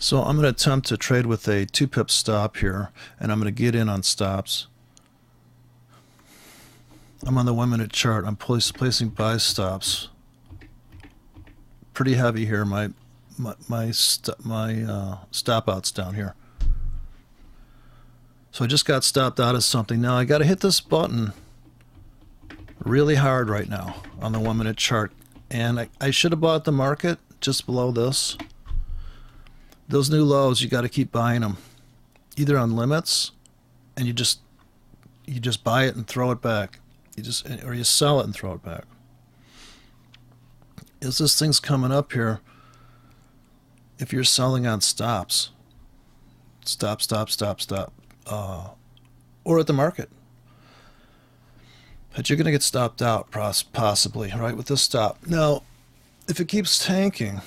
So I'm going to attempt to trade with a 2-pip stop here, and I'm going to get in on stops. I'm on the 1-minute chart. I'm placing buy stops. Pretty heavy here. My stop out's down here. So I just got stopped out of something. Now I got to hit this button really hard right now on the 1-minute chart, and I should have bought the market just below this. Those new lows, you got to keep buying them, either on limits, and you just buy it and throw it back. Or you sell it and throw it back. As this thing's coming up here, if you're selling on stops, stop, or at the market, but you're going to get stopped out possibly, right, with this stop. Now, if it keeps tanking,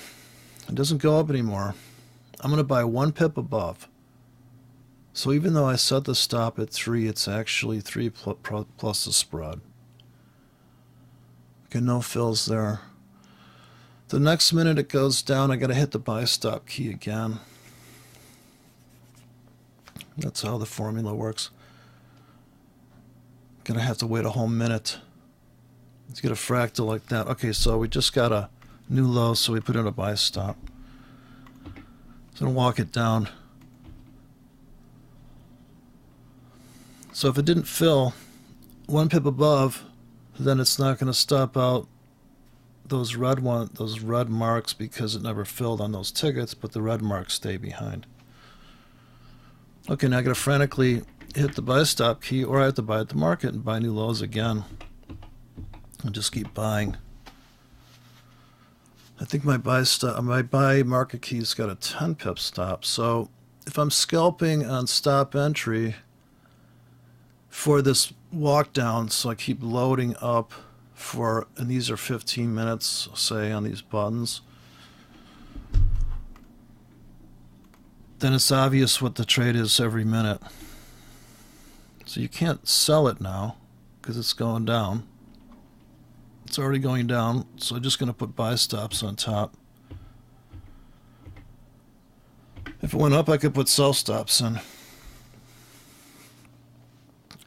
it doesn't go up anymore, I'm going to buy 1 pip above. So even though I set the stop at 3, it's actually 3 plus the spread. Okay, no fills there. The next minute it goes down, I got to hit the buy stop key again. That's how the formula works. Gonna have to wait a whole minute to get a fractal like that. Okay, so we just got a new low, so we put in a buy stop. So I'm gonna walk it down. So if it didn't fill 1 pip above, then it's not going to stop out those red marks because it never filled on those tickets, but the red marks stay behind. Okay, now I got to frantically hit the buy stop key, or I have to buy at the market and buy new lows again and just keep buying. I think my buy market key's got a 10 pip stop. So if I'm scalping on stop entry for this walk down, so I keep loading up and these are 15 minutes, say, on these buttons, then it's obvious what the trade is every minute. So you can't sell it now because it's going down. It's already going down, so I'm just going to put buy stops on top. If it went up, I could put sell stops in.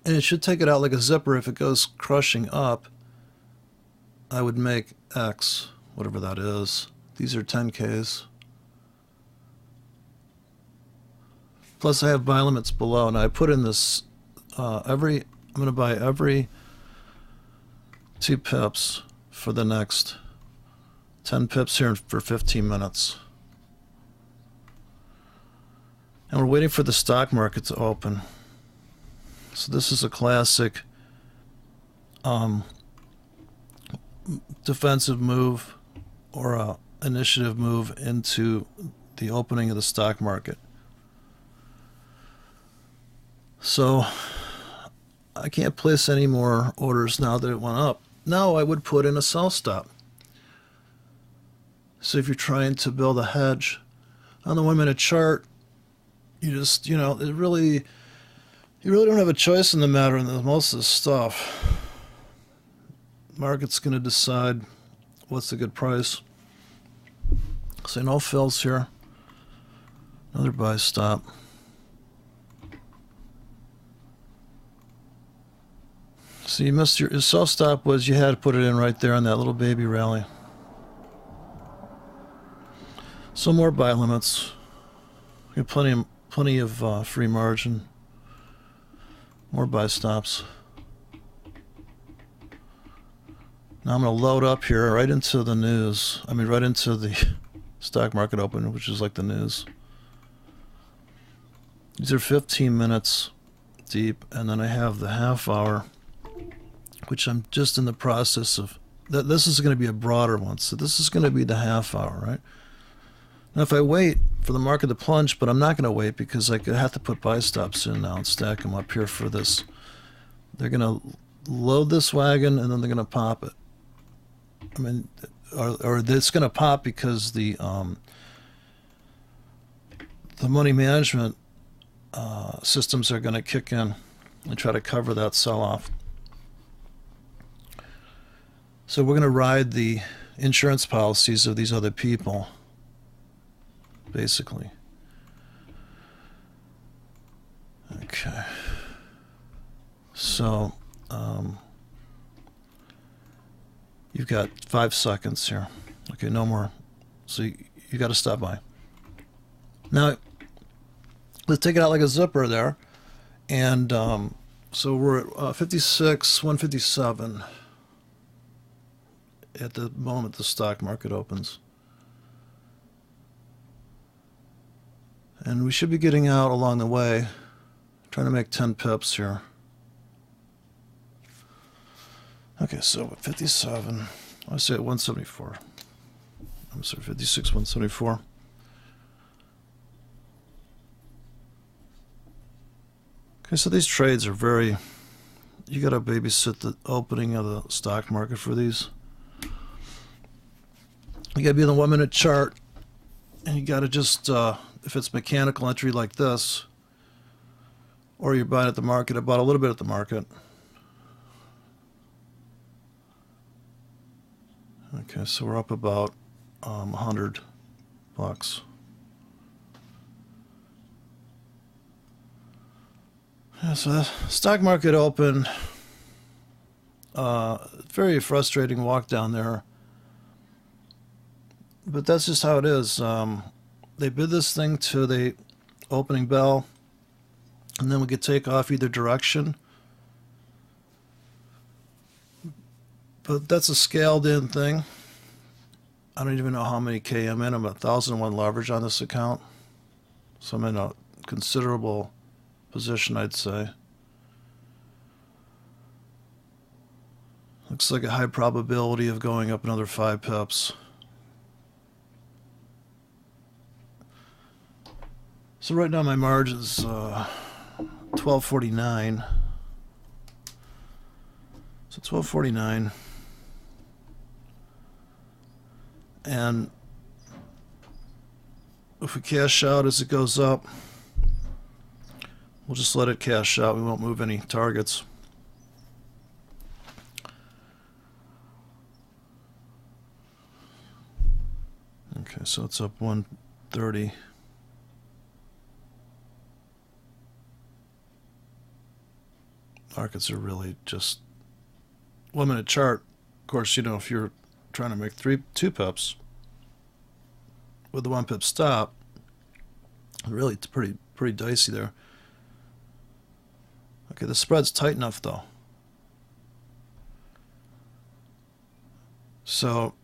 And it should take it out like a zipper. If it goes crushing up, I would make X, whatever that is. These are 10Ks. Plus I have buy limits below. Now I put in this I'm going to buy every 2 pips for the next 10 pips here for 15 minutes. And we're waiting for the stock market to open. So this is a classic defensive move or a initiative move into the opening of the stock market. So I can't place any more orders now that it went up. Now I would put in a sell stop. So if you're trying to build a hedge on the 1-minute chart, you just, you really don't have a choice in the matter in most of this stuff. Market's going to decide what's a good price. So no fills here. Another buy stop. So you missed your sell stop was you had to put it in right there on that little baby rally. So more buy limits. We have plenty of free margin. More buy stops. Now I'm going to load up here right into the news. Right into the stock market open, which is like the news. These are 15 minutes deep, and then I have the half hour, which I'm just in the process of. This is going to be a broader one, so this is going to be the half hour, right? Now if I wait for the market to plunge, but I'm not going to wait because I have to put buy stops in now and stack them up here for this. They're going to load this wagon and then they're going to pop it. Or it's going to pop because the money management systems are going to kick in and try to cover that sell-off. So we're going to ride the insurance policies of these other people, basically. so you've got 5 seconds here. Okay, no more. So you got to stop by. Now, let's take it out like a zipper there. And so we're at 56, 157 at the moment the stock market opens. And we should be getting out along the way, trying to make 10 pips here. Okay, so at 57, I say at 174. I'm sorry, 56, 174. Okay, so these trades are very, you got to babysit the opening of the stock market for these. You got to be in the 1 minute chart, and you got to just, if it's mechanical entry like this, or you're buying at the market, I bought a little bit at the market. Okay, so we're up about $100. Yeah, so the stock market open, very frustrating walk down there. But that's just how it is. They bid this thing to the opening bell, and then we could take off either direction. But that's a scaled in thing. I don't even know how many K I'm in. I'm at 1,001 leverage on this account. So I'm in a considerable position, I'd say. Looks like a high probability of going up another 5 pips. So right now my margin's 1249. So 1249. And if we cash out as it goes up, we'll just let it cash out. We won't move any targets. Okay, so it's up 130. Markets are really just 1 minute chart. Of course, you know, if you're trying to make 2 pips with the 1 pip stop, really it's pretty dicey there. Okay, the spread's tight enough though. So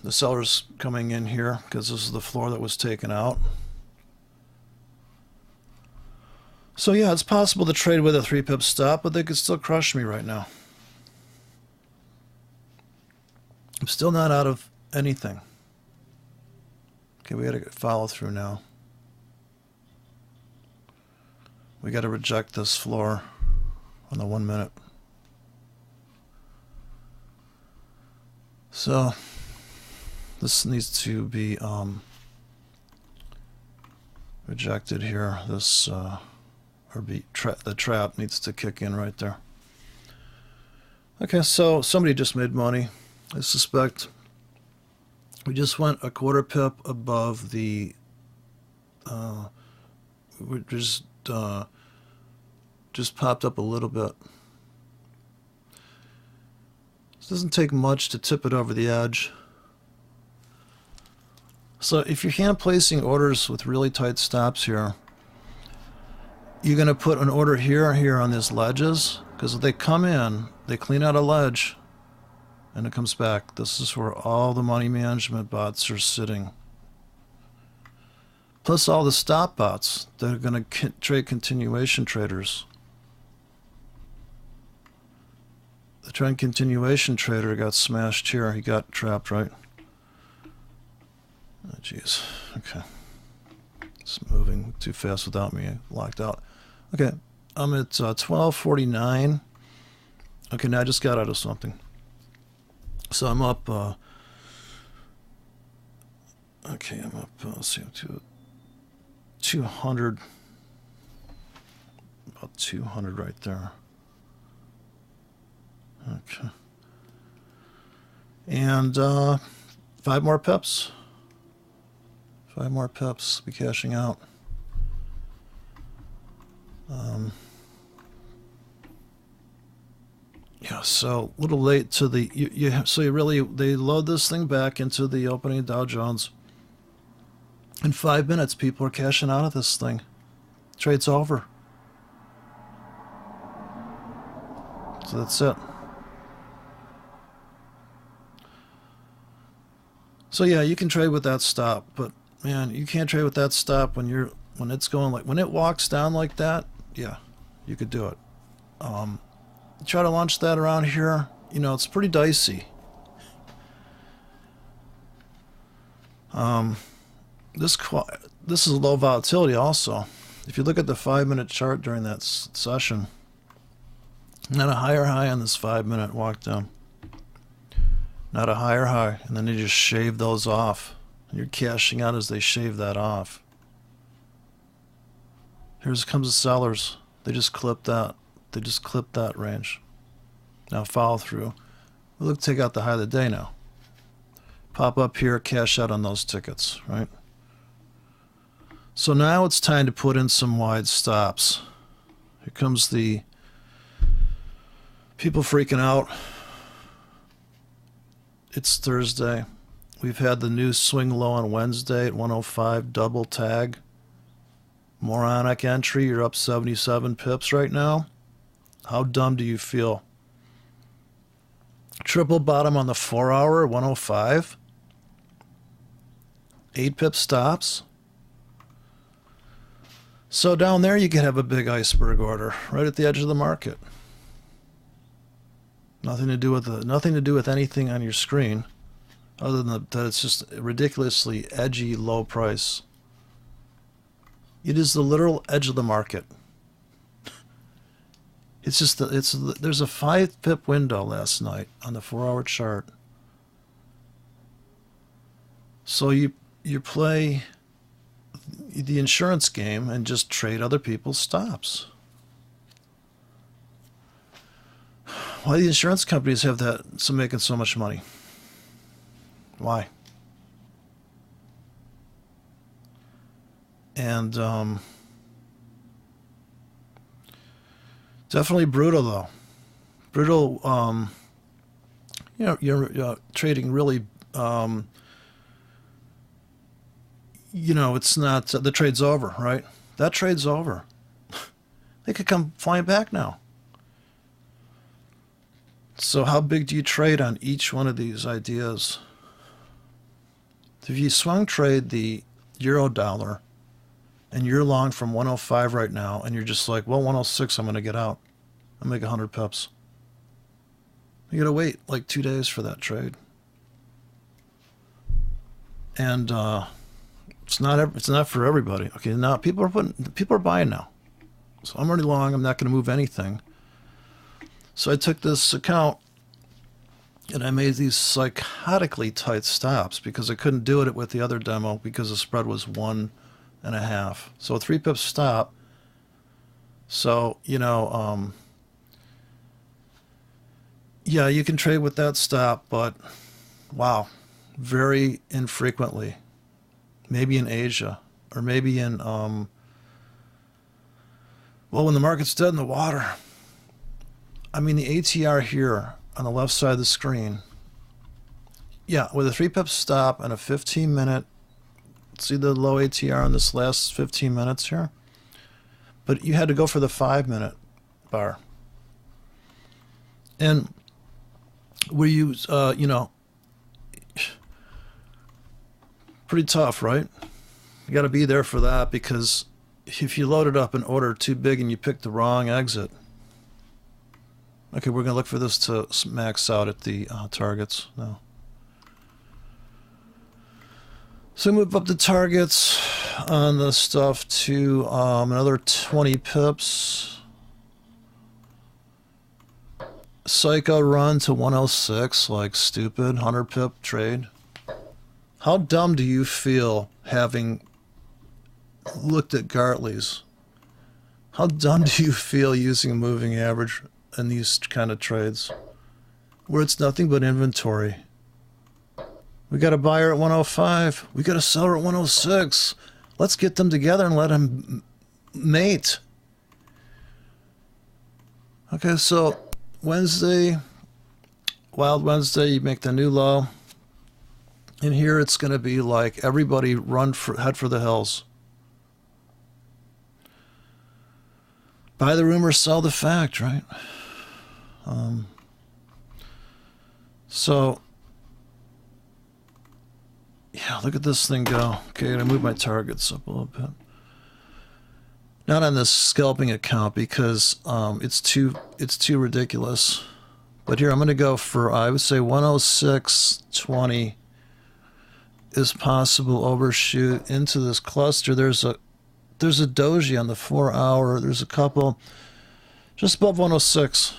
the seller's coming in here because this is the floor that was taken out. So yeah, it's possible to trade with a 3 pip stop, but they could still crush me right now. I'm still not out of anything. Okay, we got to follow through now. We got to reject this floor on the 1 minute. So this needs to be rejected here. This the trap needs to kick in right there. Okay, so somebody just made money. I suspect we just went a 1/4 pip above the we just popped up a little bit. This doesn't take much to tip it over the edge. So if you're hand placing orders with really tight stops here, you're going to put an order here on these ledges, because if they come in, they clean out a ledge, and it comes back. This is where all the money management bots are sitting. Plus all the stop bots that are going to trade continuation traders. The trend continuation trader got smashed here. He got trapped, right? Oh, jeez. Okay. It's moving too fast without me. Locked out. Okay. I'm at 1249. Okay, now I just got out of something. So I'm up. Okay, I'm up. Let's see, to 200. About 200 right there. Okay. And 5 more pips. 5 more pips. Be cashing out. Yeah, so a little late to the so you really they load this thing back into the opening Dow Jones. In 5 minutes, people are cashing out of this thing. Trade's over. So that's it. So yeah, you can trade with that stop, but man, you can't trade with that stop when it's going like when it walks down like that. Yeah, you could do it. Try to launch that around here. You know, it's pretty dicey. This is low volatility also. If you look at the 5-minute chart during that session, not a higher high on this 5-minute walk down. Not a higher high, and then they just shave those off. And you're cashing out as they shave that off. Here comes the sellers. They just clipped that. They just clipped that range. Now follow through. We'll look, take out the high of the day now. Pop up here, cash out on those tickets, right? So now it's time to put in some wide stops. Here comes the people freaking out. It's Thursday. We've had the new swing low on Wednesday at 105 double tag. Moronic entry. You're up 77 pips right now. How dumb do you feel? Triple bottom on the 4-hour, 105. 8 pip stops. So down there you can have a big iceberg order right at the edge of the market. Nothing to do with anything on your screen, other than that it's just a ridiculously edgy low price. It is the literal edge of the market. It's just there's a 5 pip window last night on the 4-hour chart. So you play the insurance game and just trade other people's stops. Why do the insurance companies have that making so much money? Why? And definitely brutal though. Brutal. You know, you're trading really. You know, it's not the trade's over, right? That trade's over. They could come flying back now. So how big do you trade on each one of these ideas? If you swung trade the euro dollar and you're long from 105 right now and you're just like, well, 106, I'm going to get out. I'll make 100 pips. You got to wait like 2 days for that trade. And it's not for everybody. Okay, now people are buying now. So I'm already long, I'm not going to move anything. So I took this account and I made these psychotically tight stops because I couldn't do it with the other demo because the spread was 1.5. So a 3 pip stop. So, you know, yeah, you can trade with that stop, but wow, very infrequently. Maybe in Asia or maybe in, well, when the market's dead in the water. I mean, the ATR here on the left side of the screen, yeah, with a 3 pip stop and a 15-minute, see the low ATR on this last 15 minutes here? But you had to go for the 5-minute bar. And we use, you know, pretty tough, right? You got to be there for that because if you load it up and order too big and you pick the wrong exit. Okay, we're going to look for this to max out at the targets now. So move up the targets on the stuff to another 20 pips. Psycho run to 106 like stupid 100 pip trade. How dumb do you feel having looked at Gartley's? How dumb do you feel using a moving average in these kind of trades where it's nothing but inventory? We got a buyer at 105. We got a seller at 106. Let's get them together and let them mate. Okay, so Wednesday, Wild Wednesday, you make the new low. And here it's going to be like everybody head for the hills. Buy the rumor, sell the fact, right? So, yeah, look at this thing go. Okay, I'm going to move my targets up a little bit. Not on this scalping account because it's too ridiculous. But here I'm going to go for, I would say 106.20 is possible overshoot into this cluster. There's a doji on the 4 hour. There's a couple just above 106.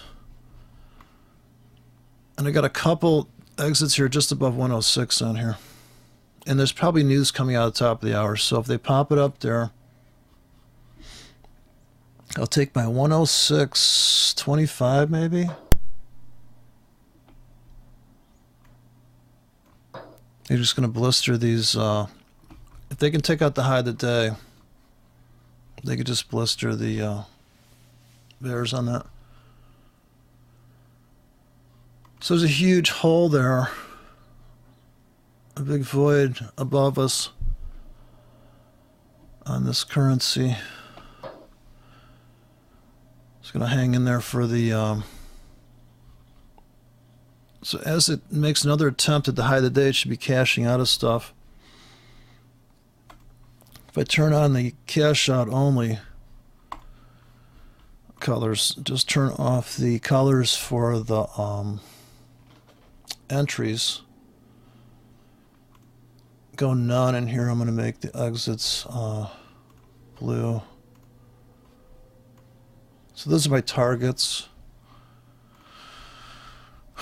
And I got a couple exits here just above 106 on here. And there's probably news coming out at the top of the hour. So if they pop it up there, I'll take my 106.25 maybe. They're just going to blister these. If they can take out the high of the day, they could just blister the bears on that. So there's a huge hole there, a big void above us on this currency. It's going to hang in there for the... So as it makes another attempt at the high of the day, it should be cashing out of stuff. If I turn on the cash out only colors, just turn off the colors for the entries. Go none in here. I'm going to make the exits blue. So those are my targets.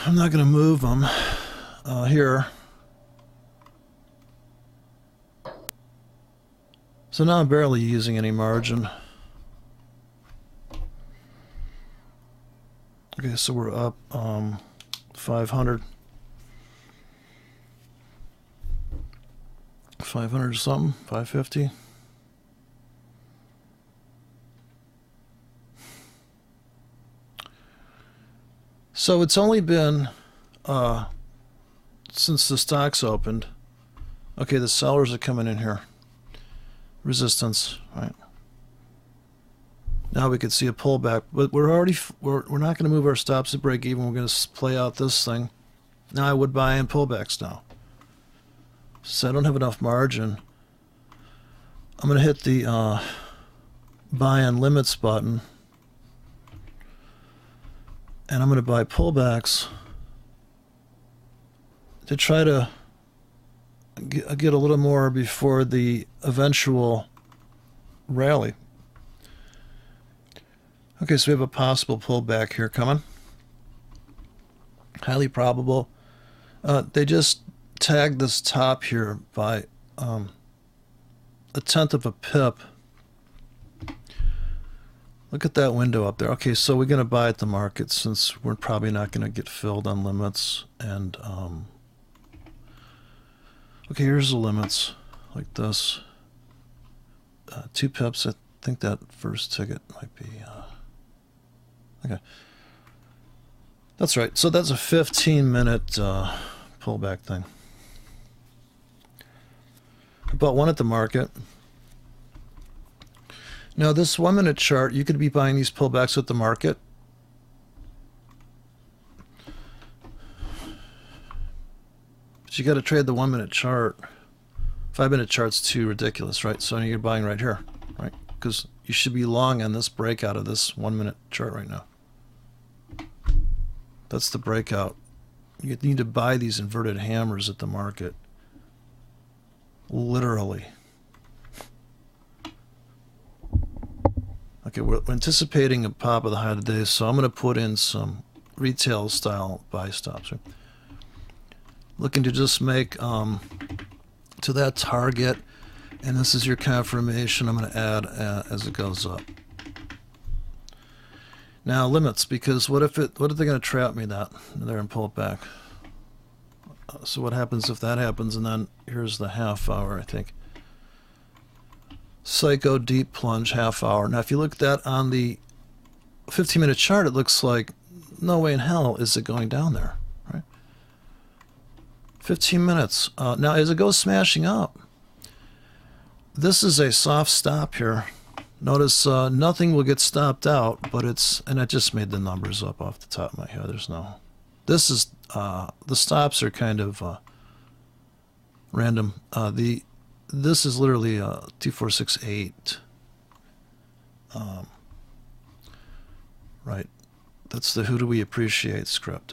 I'm not going to move them here. So now I'm barely using any margin. Okay, so we're up 500. 500 something, 550. So it's only been since the stocks opened. Okay, the sellers are coming in here. Resistance, right? Now we could see a pullback, but we're not going to move our stops at break even. We're going to play out this thing. Now I would buy in pullbacks now. So I don't have enough margin. I'm going to hit the buy on limits button. And I'm going to buy pullbacks to try to get a little more before the eventual rally. Okay, so we have a possible pullback here coming. Highly probable. They just tagged this top here by 1/10 of a pip. Look at that window up there. Okay, so we're going to buy at the market since we're probably not going to get filled on limits. And okay, here's the limits like this. 2 pips. I think that first ticket might be... okay. That's right. So that's a 15-minute pullback thing. I bought one at the market. Now, this 1-minute chart, you could be buying these pullbacks at the market. But you got to trade the 1-minute chart. 5-minute chart's too ridiculous, right? So you're buying right here, right? Because you should be long on this breakout of this 1-minute chart right now. That's the breakout. You need to buy these inverted hammers at the market. Literally. Okay, we're anticipating a pop of the high today, so I'm going to put in some retail style buy stops. Right? Looking to just make to that target, and this is your confirmation. I'm going to add as it goes up. Now limits, because what if they're going to trap me that they're in pullback? So what happens if that happens? And then here's the half hour, I think. Psycho deep plunge half hour. Now if you look at that on the 15-minute chart, it looks like no way in hell is it going down there, right? 15 minutes. Now, as it goes smashing up, this is a soft stop here. Notice nothing will get stopped out, but it's, and I just made the numbers up off the top of my head. There's no, this is, the stops are kind of random. This is literally 2468. Right. That's the who do we appreciate script.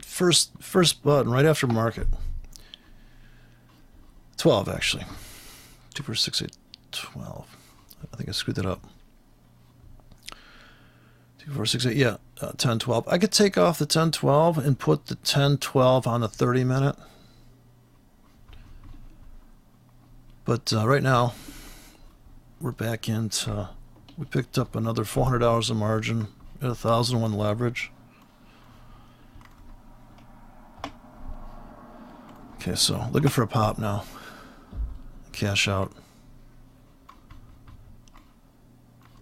First button right after market. 12 actually. 2468 12. I think I screwed that up. 2468, yeah, 1012. I could take off the 1012 and put the 1012 on the 30-minute. But right now, we're back into, we picked up another $400 of margin at 1,001 leverage. Okay, so looking for a pop now. Cash out.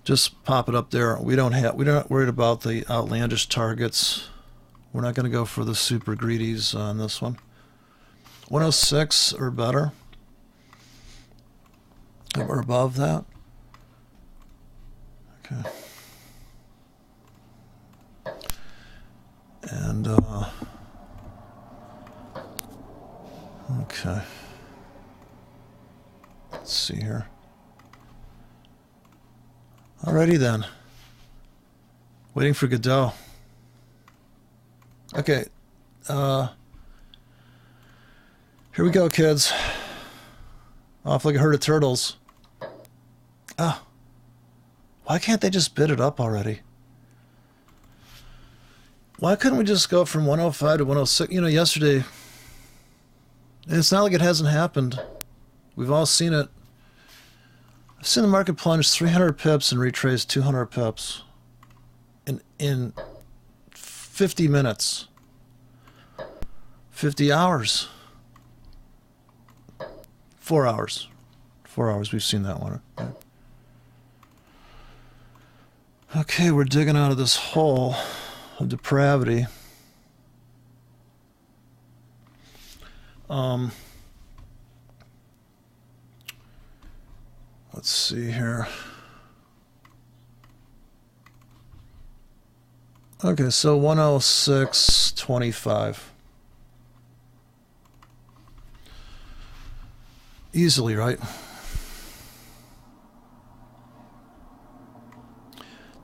Just pop it up there. We're not worried about the outlandish targets. We're not going to go for the super greedies on this one. 106 or better. Or above that. Okay. And okay. Let's see here. Alrighty then. Waiting for Godot. Okay. Here we go, kids. Off like a herd of turtles. Ah. Why can't they just bid it up already? Why couldn't we just go from 105 to 106? You know, yesterday, and it's not like it hasn't happened. We've all seen it. I've seen the market plunge 300 pips and retrace 200 pips in 50 minutes. 50 hours. 4 hours. 4 hours, we've seen that one. Right? Okay, we're digging out of this hole of depravity. Let's see here. Okay, so 106.25. Easily, right?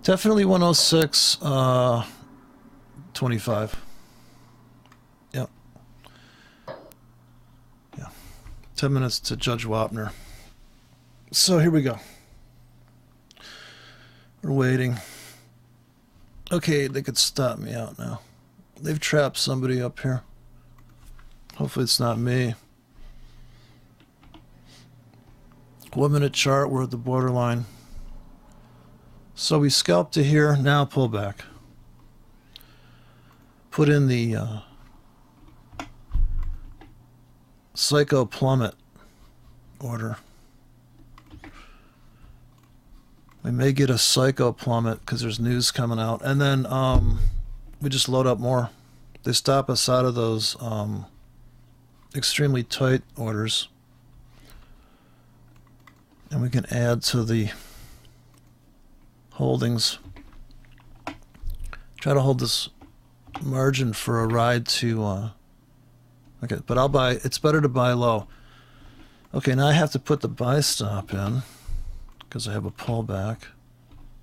Definitely 106.25. Yep. Yeah. 10 minutes to Judge Wapner. So here we go. We're waiting. Okay, they could stop me out now. They've trapped somebody up here. Hopefully it's not me. 1 minute chart, we're at the borderline. So we scalp to here, now pull back. Put in the psycho plummet order. We may get a psycho plummet because there's news coming out. And then we just load up more. They stop us out of those extremely tight orders. And we can add to the holdings. Try to hold this margin for a ride to... okay, but I'll buy... It's better to buy low. Okay, now I have to put the buy stop in, because I have a pullback.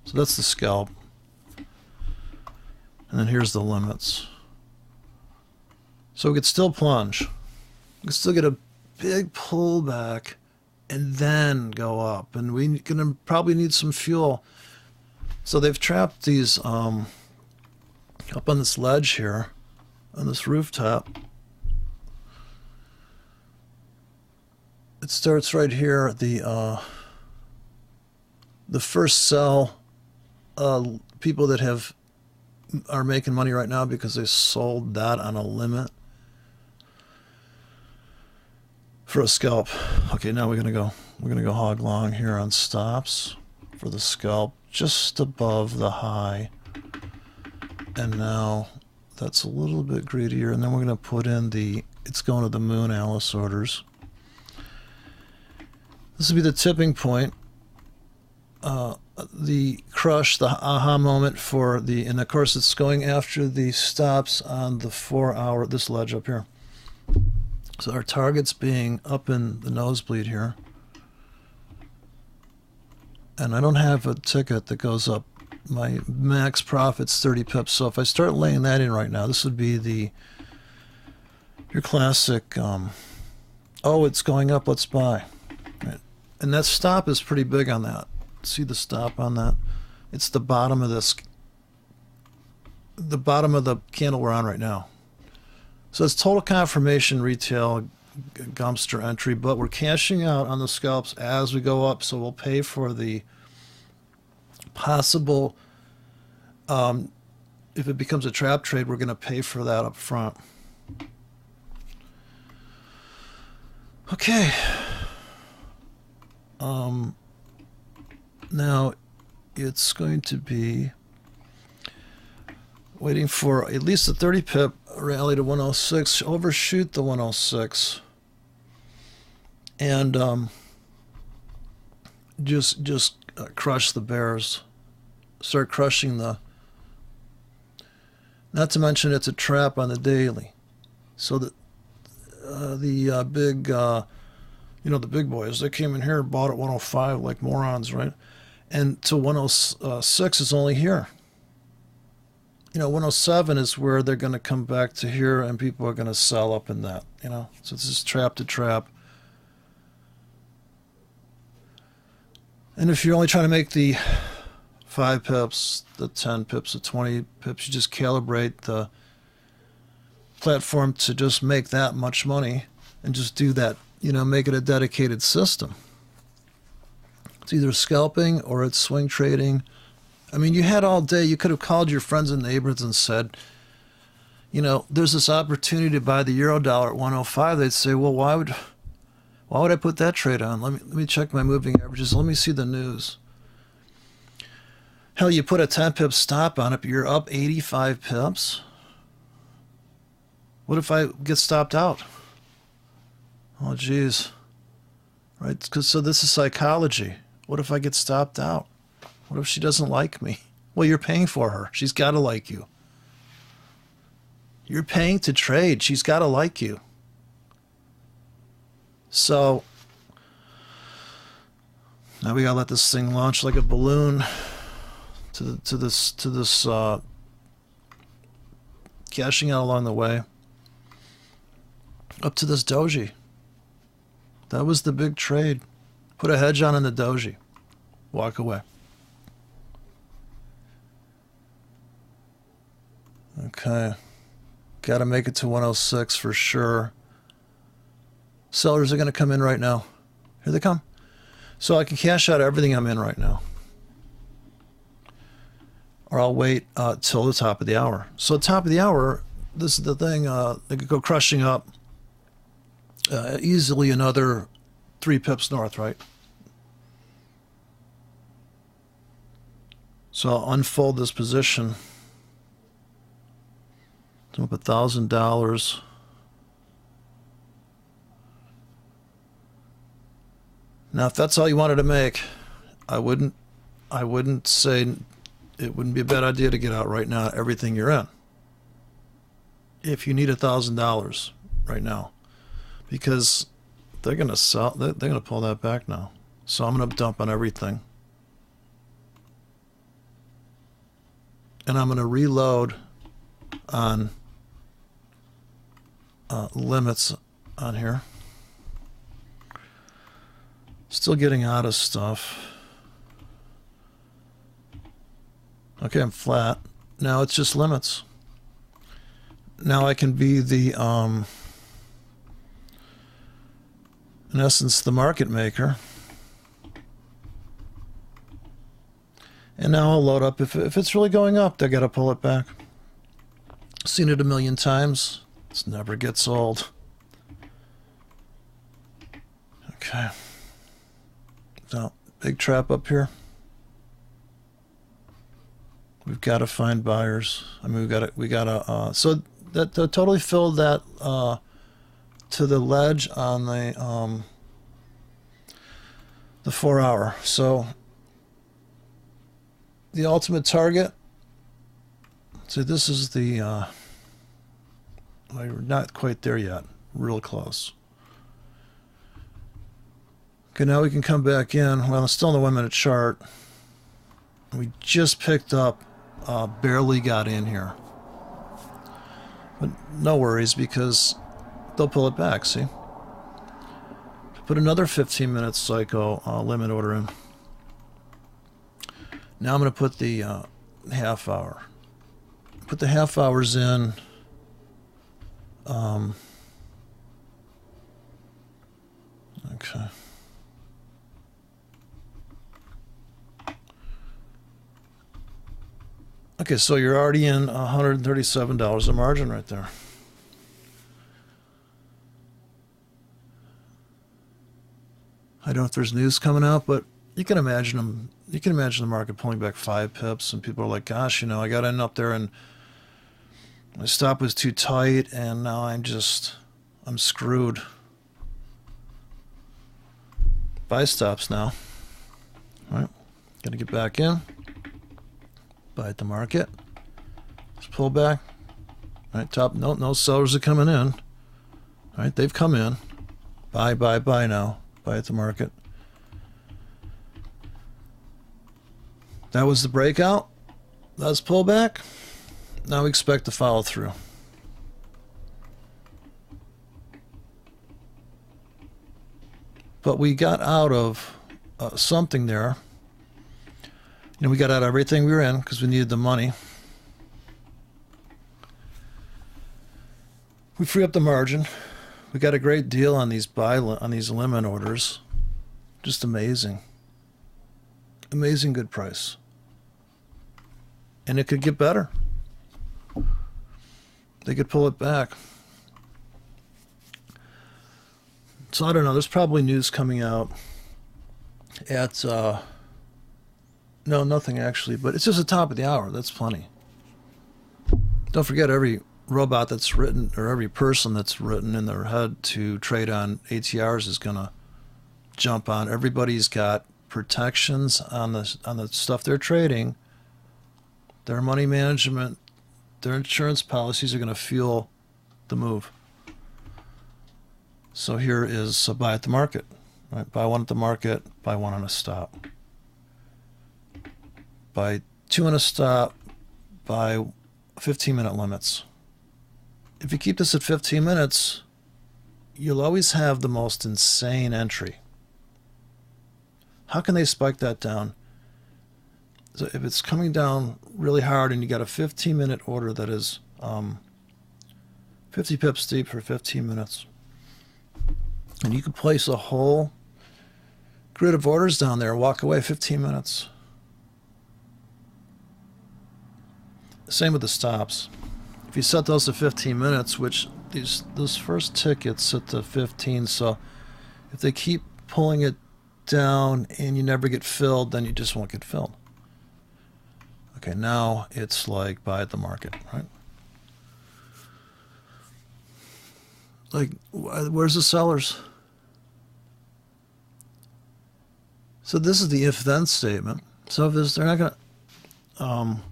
So that's the scalp. And then here's the limits. So we could still plunge. We could still get a big pullback and then go up. And we're going to probably need some fuel. So they've trapped these up on this ledge here, on this rooftop. It starts right here at the first sell, people that are making money right now because they sold that on a limit for a scalp. Okay, now we're gonna go hog long here on stops for the scalp, just above the high. And now that's a little bit greedier. And then we're going to put in the, it's going to the moon Alice orders. This will be the tipping point. The crush, the aha moment for the, and of course it's going after the stops on the 4 hour, this ledge up here. So our target's being up in the nosebleed here. And I don't have a ticket that goes up. My max profit's 30 pips. So if I start laying that in right now, this would be the, your classic, oh, it's going up, let's buy. Right. And that stop is pretty big on that. See the stop on that? It's the bottom of this, the bottom of the candle we're on right now. So it's total confirmation retail Gumster entry, but we're cashing out on the scalps as we go up, so we'll pay for the possible, if it becomes a trap trade, we're going to pay for that up front. Okay. Now it's going to be waiting for at least a 30 pip rally to 106, overshoot the 106, and just crush the bears, start crushing the, not to mention it's a trap on the daily. So that the big, you know, the big boys, they came in here and bought at 105 like morons, right? And to 106 is only here. You know, 107 is where they're going to come back to here and people are going to sell up in that, you know. So it's just trap to trap. And if you're only trying to make the 5 pips, the 10 pips, the 20 pips, you just calibrate the platform to just make that much money and just do that, you know, make it a dedicated system. It's either scalping or it's swing trading. I mean, you had all day. You could have called your friends and neighbors and said, you know, there's this opportunity to buy the euro dollar at 105. They'd say, well, why would I put that trade on? Let me check my moving averages. Let me see the news. Hell, you put a 10 pip stop on it, but you're up 85 pips. What if I get stopped out? Oh, geez. Right? So this is psychology. What if I get stopped out? What if she doesn't like me? Well, you're paying for her. She's got to like you. You're paying to trade. She's got to like you. So now we got to let this thing launch like a balloon to this cashing out along the way up to this doji. That was the big trade. Put a hedge on in the doji. Walk away. Okay. Got to make it to 106 for sure. Sellers are going to come in right now. Here they come. So I can cash out everything I'm in right now. Or I'll wait till the top of the hour. So at the top of the hour, this is the thing. They could go crushing up easily another 3 pips north, right? So I'll unfold this position. I'm up $1,000. Now, if that's all you wanted to make, I wouldn't say it wouldn't be a bad idea to get out right now everything you're in. If you need $1,000 right now, because they're going to sell, they're going to pull that back now. So I'm going to dump on everything. And I'm going to reload on limits on here. Still getting out of stuff. Okay, I'm flat. Now it's just limits. Now I can be the, in essence, the market maker. And now I'll load up. If it's really going up, they got to pull it back. Seen it a million times. It never gets old. Okay. So, big trap up here. We've got to find buyers. I mean, we got to. So that totally filled that to the ledge on the 4 hour. So the ultimate target. So this is the. We're not quite there yet. Real close. Okay, now we can come back in. Well, it's still in the 1 minute chart. We just picked up, barely got in here. But no worries, because they'll pull it back, see? Put another 15 minute psycho limit order in. Now I'm going to put the half hour. Put the half hours in. Okay. Okay, so you're already in $137 a margin right there. I don't know if there's news coming out, but you can imagine them. You can imagine the market pulling back 5 pips, and people are like, "Gosh, you know, I got to end up there, and my stop was too tight, and now I'm screwed." Buy stops now. All right, got to get back in. Buy at the market. Just pull back. All right, top. No sellers are coming in. All right, they've come in. Buy now. Buy at the market. That was the breakout. That's pullback. Now we expect to follow through. But we got out of something there. You know, we got out of everything we were in because we needed the money. We free up the margin. We got a great deal on these limit orders. Just amazing. Amazing good price. And it could get better. They could pull it back. So I don't know. There's probably news coming out at no, nothing actually, but it's just the top of the hour. That's plenty. Don't forget, every robot that's written, or every person that's written in their head to trade on ATRs is gonna jump on. Everybody's got protections on the stuff they're trading. Their money management, their insurance policies are gonna fuel the move. So here is a buy at the market. Right? Buy one at the market, buy one on a stop. Buy 2 on a stop, buy 15-minute limits. If you keep this at 15 minutes, you'll always have the most insane entry. How can they spike that down? So if it's coming down really hard and you got a 15-minute order that is 50 pips deep for 15 minutes, and you can place a whole grid of orders down there, walk away 15 minutes. Same with the stops. If you set those to 15 minutes, which those first tickets set to 15, so if they keep pulling it down and you never get filled, then you just won't get filled. Okay, now it's like buy at the market, right? Like, where's the sellers? So this is the if-then statement. So if they're not going to...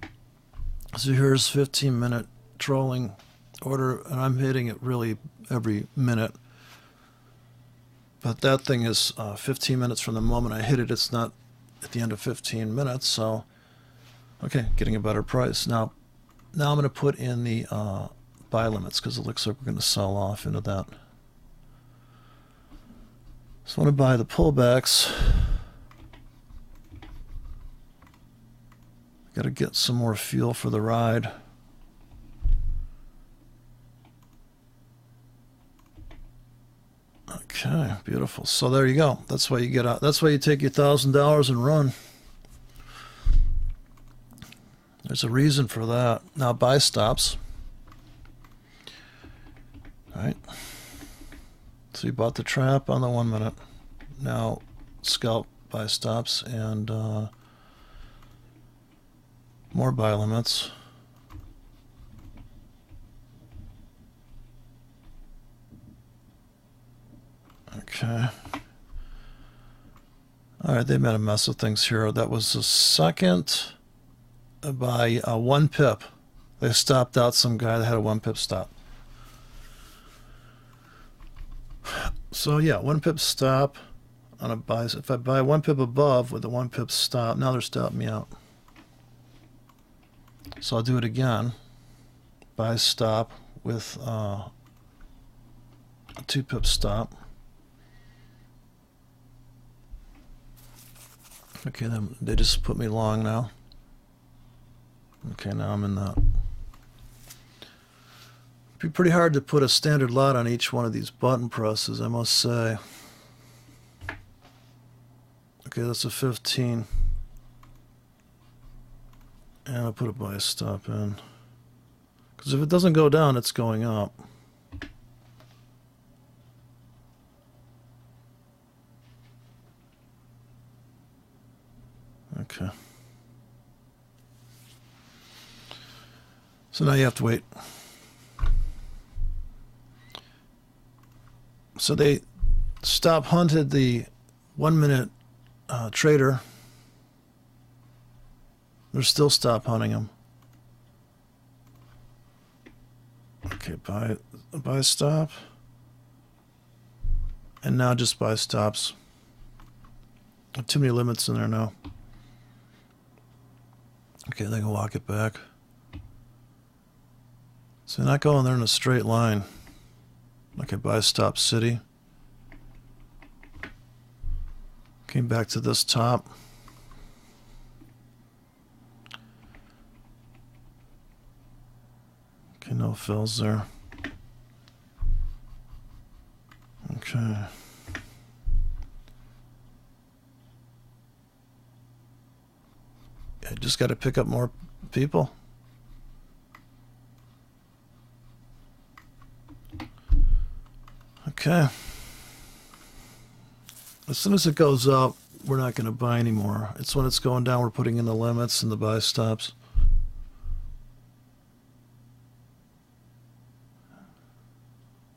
so here's 15-minute trolling order, and I'm hitting it really every minute. But that thing is 15 minutes from the moment I hit it. It's not at the end of 15 minutes. So, okay, getting a better price. Now I'm going to put in the buy limits because it looks like we're going to sell off into that. So I want to buy the pullbacks. Got to get some more fuel for the ride. Okay, beautiful. So there you go. That's why you get out. That's why you take your $1,000 and run. There's a reason for that. Now buy stops. All right. So you bought the trap on the 1 minute. Now scalp buy stops and More buy limits. Okay. All right, they made a mess of things here. That was the second by 1 pip. They stopped out some guy that had a 1 pip stop. So yeah, 1 pip stop on a buy. If I buy 1 pip above with a 1 pip stop, now they're stopping me out. So I'll do it again. Buy stop with a 2 pip stop. Okay, then they just put me long now. Okay, now I'm in that. It'd be pretty hard to put a standard lot on each one of these button presses, I must say. Okay, that's a 15. And I'll put a buy stop in. Because if it doesn't go down, it's going up. Okay. So now you have to wait. So they stop hunted the 1 minute trader. They're still stop hunting him. Okay, buy stop. And now just buy stops. Too many limits in there now. Okay, they can walk it back. So not going there in a straight line. Okay, buy stop city. Came back to this top. Okay, no fills there. Okay. I just got to pick up more people. Okay. As soon as it goes up, we're not going to buy anymore. It's when it's going down, we're putting in the limits and the buy stops.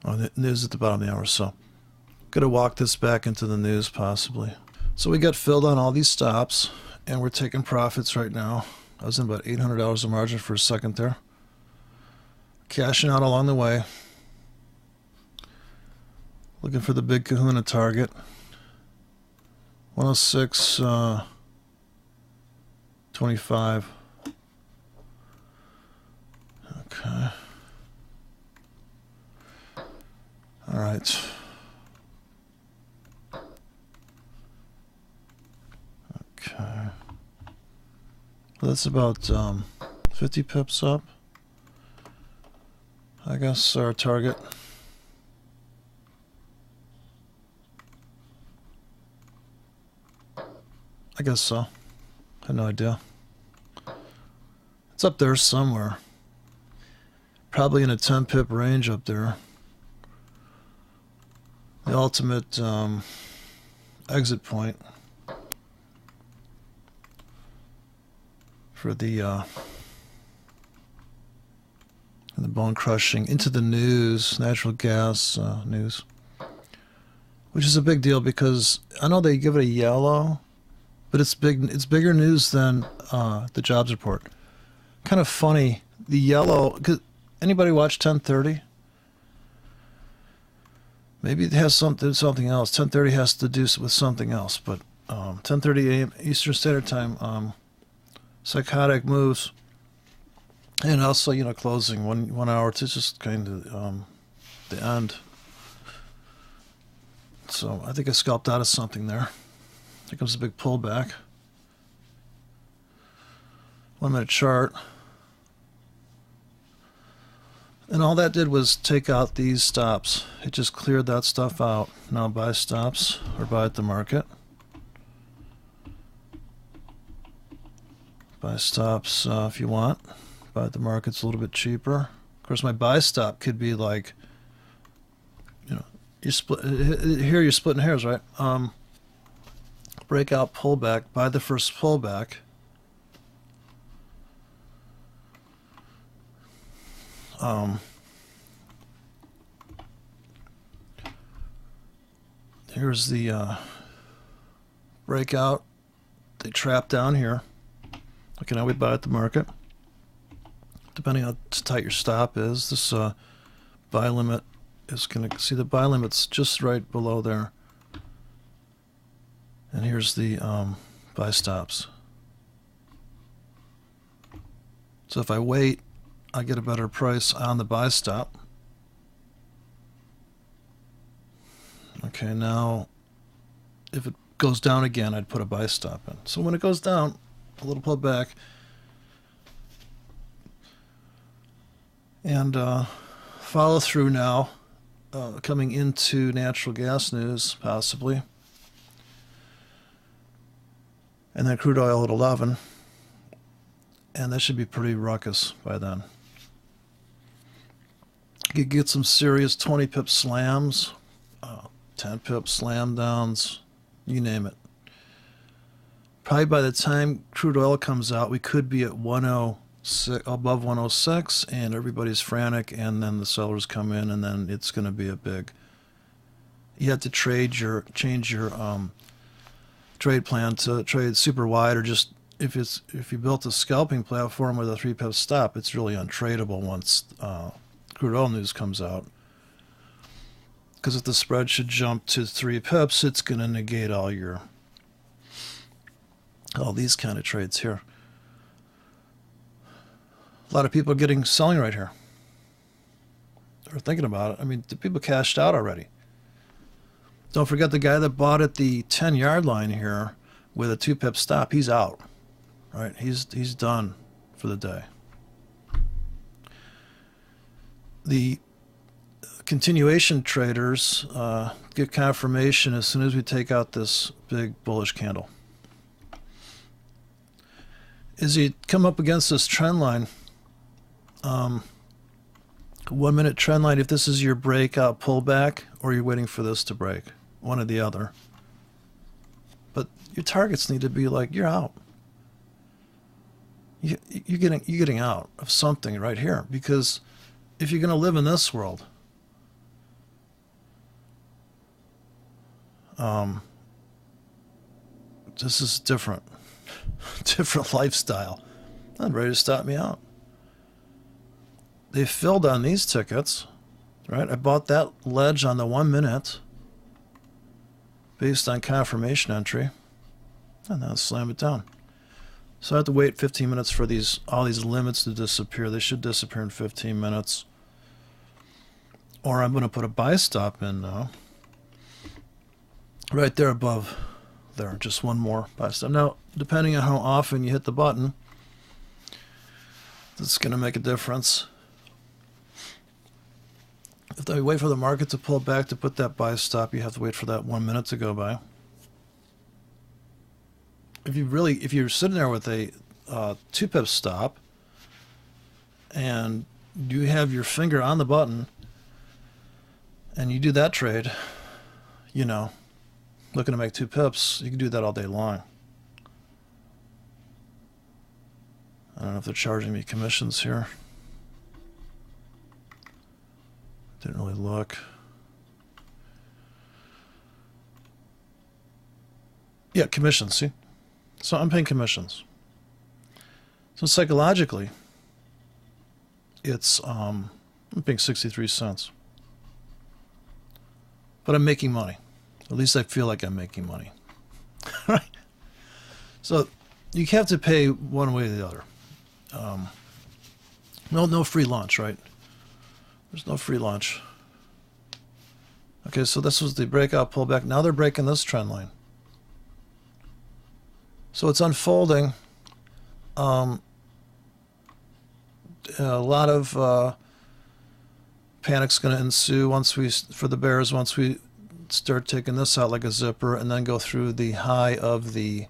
Oh, the news at the bottom of the hour, so got to walk this back into the news possibly. So we got filled on all these stops, and we're taking profits right now. I was in about $800 of margin for a second there. Cashing out along the way. Looking for the big kahuna target. 106.25. Okay. All right. Okay. Well, that's about 50 pips up. I guess our target. I guess so. I have no idea. It's up there somewhere. Probably in a 10 pip range up there. The ultimate exit point for the bone crushing into the news, natural gas news, which is a big deal because I know they give it a yellow, but it's big. It's bigger news than the jobs report. Kind of funny. The yellow. Cause anybody watch 10:30? Maybe it has something else. 10:30 has to do with something else. But 10:30 a.m. Eastern Standard Time. Psychotic moves, and also closing 1 hour to just kind of the end. So I think I scalped out of something there. Here comes a big pullback. 1 minute chart. And all that did was take out these stops. It just cleared that stuff out. Now buy stops or buy at the market. Buy stops if you want. Buy at the market's a little bit cheaper. Of course, my buy stop could be like, you split here. You're splitting hairs, right? Breakout pullback. Buy the first pullback. Here's the breakout. They trap down here. Okay, now we buy at the market. Depending on how tight your stop is, this buy limit is going to see the buy limit's just right below there. And here's the buy stops. So if I wait, I get a better price on the buy stop. Okay, now if it goes down again, I'd put a buy stop in. So when it goes down, a little pullback, and follow through now, coming into natural gas news, possibly. And then crude oil at 11. And that should be pretty ruckus by then. You could get some serious 20 pip slams, 10 pip slam downs, you name it. Probably by the time crude oil comes out, we could be at 106, above 106, and everybody's frantic, and then the sellers come in, and then it's going to be a big. You have to change your trade plan to trade super wide, or just if you built a scalping platform with a 3 pip stop, it's really untradeable once crude oil news comes out. Because if the spread should jump to 3 pips, it's going to negate all these kind of trades here. A lot of people are selling right here. They're thinking about it. I mean, the people cashed out already. Don't forget the guy that bought at the 10-yard line here with a 2 pip stop. He's out, right? He's done for the day. The continuation traders get confirmation as soon as we take out this big bullish candle. As you come up against this trend line, 1 minute trend line, if this is your breakout pullback or you're waiting for this to break, one or the other. But your targets need to be like, you're out. You're getting out of something right here, because if you're going to live in this world, this is different. Different lifestyle. Not ready to stop me out. They filled on these tickets, right? I bought that ledge on the 1 minute based on confirmation entry, and then slam it down. So I have to wait 15 minutes for all these limits to disappear. They should disappear in 15 minutes. Or I'm going to put a buy stop in now. Right there above there, just one more buy stop. Now, depending on how often you hit the button, that's going to make a difference. If they wait for the market to pull back to put that buy stop, you have to wait for that 1 minute to go by. If you're sitting there with a 2 pip stop and you have your finger on the button and you do that trade, looking to make 2 pips, you can do that all day long. I don't know if they're charging me commissions here. Didn't really look. Yeah, commissions, see? So I'm paying commissions. So psychologically, it's I'm paying 63 cents. But I'm making money. At least I feel like I'm making money. Right? So you have to pay one way or the other. No free lunch, right? There's no free lunch. Okay, so this was the breakout pullback. Now they're breaking this trend line. So it's unfolding. A lot of panic's going to ensue for the bears once we start taking this out like a zipper, and then go through the high of the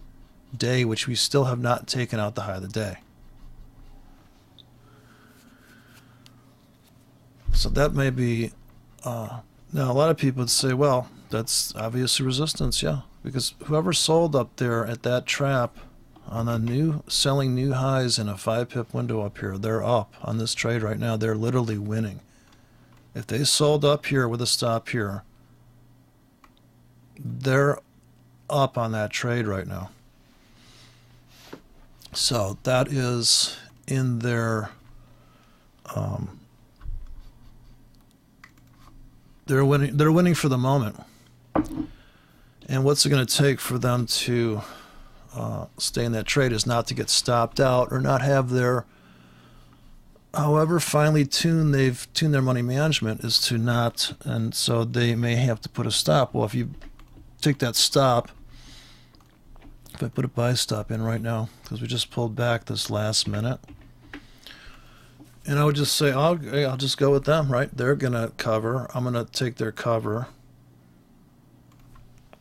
day, which we still have not taken out the high of the day. So that may be, now a lot of people would say, well, that's obviously resistance, yeah, because whoever sold up there at that trap, on the new, selling new highs in a 5-pip window up here. They're up on this trade right now. They're literally winning. If they sold up here with a stop here, they're up on that trade right now. So that is in their, they're winning for the moment. And what's it going to take for them to stay in that trade is not to get stopped out or not have their, however finely tuned they've tuned their money management is to not, and so they may have to put a stop. Well, if you take that stop, if I put a buy stop in right now, because we just pulled back this last minute, and I would just say, I'll just go with them, right? They're going to cover. I'm going to take their cover.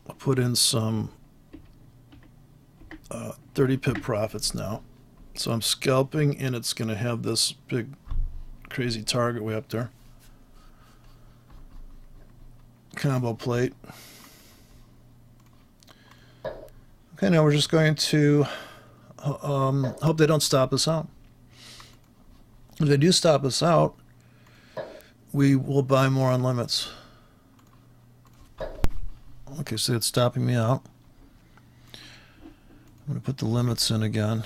I'll put in some 30 pip profits now. So I'm scalping, and it's going to have this big crazy target way up there. Combo plate. Okay, now we're just going to hope they don't stop us out. If they do stop us out, we will buy more on limits. Okay, so it's stopping me out. I'm going to put the limits in again.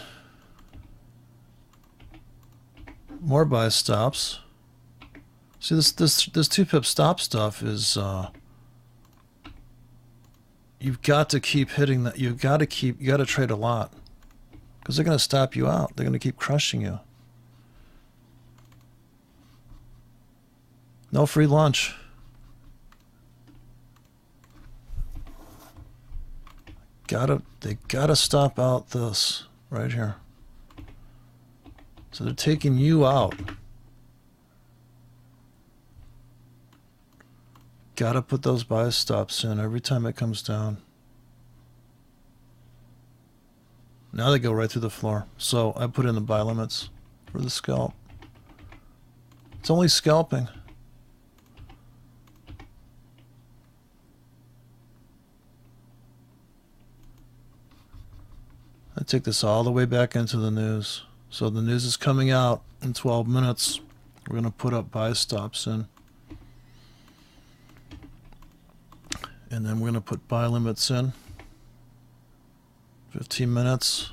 More buy stops. See, this 2-pip stop stuff is you've got to keep hitting that. You got to trade a lot, because they're going to stop you out. They're going to keep crushing you. No free lunch. They gotta stop out this right here. So they're taking you out. Gotta put those buy stops in every time it comes down. Now they go right through the floor. So I put in the buy limits for the scalp. It's only scalping. I take this all the way back into the news. So the news is coming out in 12 minutes. We're going to put up buy stops in. And then we're going to put buy limits in. 15 minutes.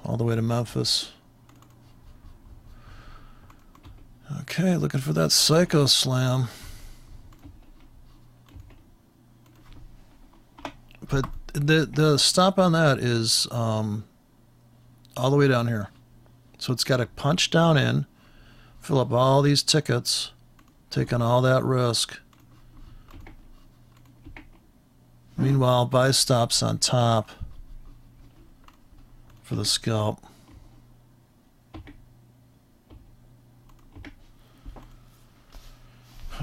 All the way to Memphis. Okay, looking for that psycho slam. But the stop on that is all the way down here. So it's got to punch down in, fill up all these tickets, take on all that risk. Meanwhile, buy stops on top for the scalp.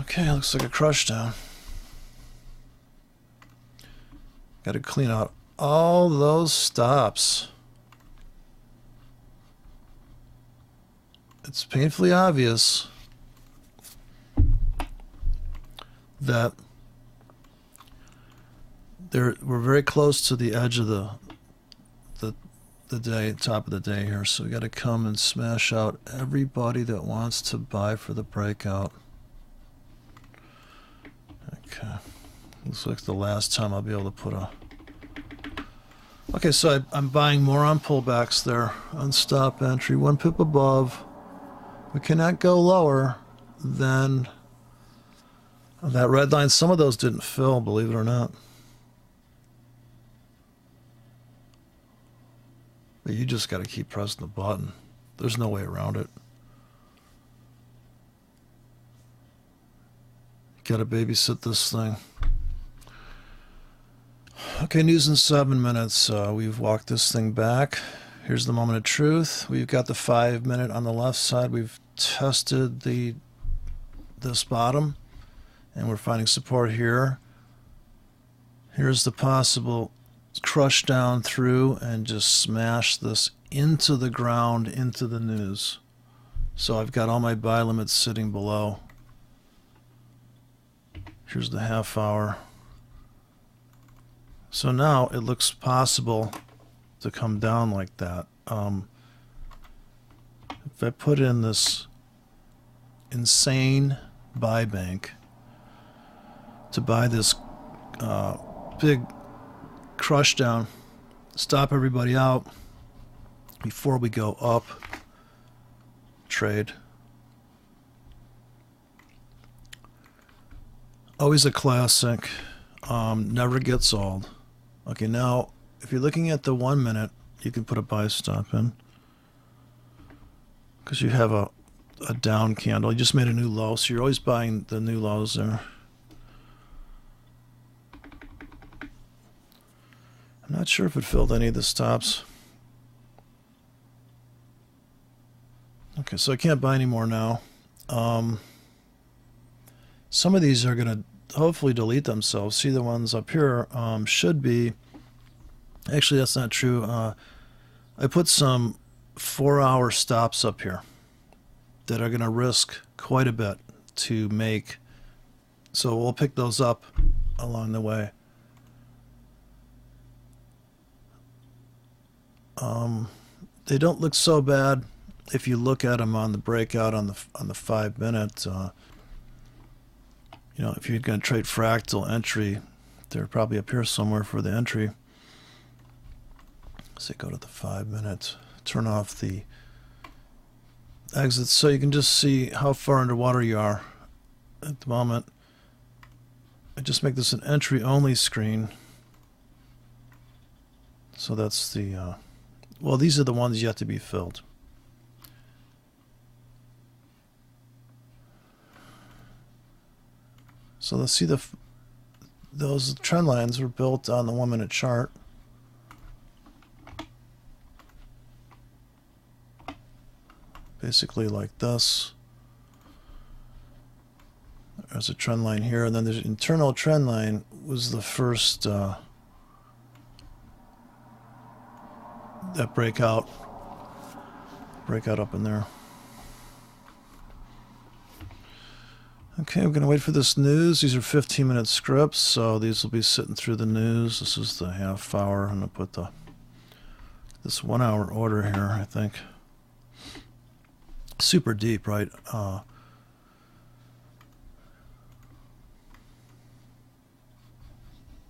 Okay, looks like a crush down. Got to clean out all those stops. It's painfully obvious that we're very close to the edge of the day, top of the day here. So we got to come and smash out everybody that wants to buy for the breakout. Okay. Looks like the last time I'll be able to put a... Okay, so I'm buying more on pullbacks there. On stop entry, 1 pip above. We cannot go lower than that red line. Some of those didn't fill, believe it or not. But you just got to keep pressing the button. There's no way around it. Got to babysit this thing. Okay, news in 7 minutes. We've walked this thing back. Here's the moment of truth. We've got the 5 minute on the left side. We've tested this bottom, and we're finding support here. Here's the possible crush down through and just smash this into the ground, into the news. So I've got all my buy limits sitting below. Here's the half hour. So now it looks possible to come down like that. If I put in this insane buy bank to buy this big crush down, stop everybody out before we go up trade. Always a classic, never gets old. Okay, now if you're looking at the 1 minute, you can put a buy stop in because you have a down candle. You just made a new low, so you're always buying the new lows there. I'm not sure if it filled any of the stops. Okay, so I can't buy any more now. Some of these are going to hopefully delete themselves. See, the ones up here should be... Actually, that's not true. I put some 4-hour stops up here that are going to risk quite a bit to make. So we'll pick those up along the way. They don't look so bad if you look at them on the breakout on the 5 minute. You know, if you're going to trade fractal entry, they're probably up here somewhere for the entry. Say go to the 5 minute, turn off the exits so you can just see how far underwater you are at the moment. I just make this an entry only screen. So that's the, well, these are the ones yet to be filled. So let's see those trend lines were built on the 1 minute chart. Basically like this. There's a trend line here, and then there's an internal trend line was the first that breakout up in there. Okay, I'm going to wait for this news. These are 15-minute scripts, so these will be sitting through the news. This is the half hour. I'm going to put this 1 hour order here, I think. Super deep, right?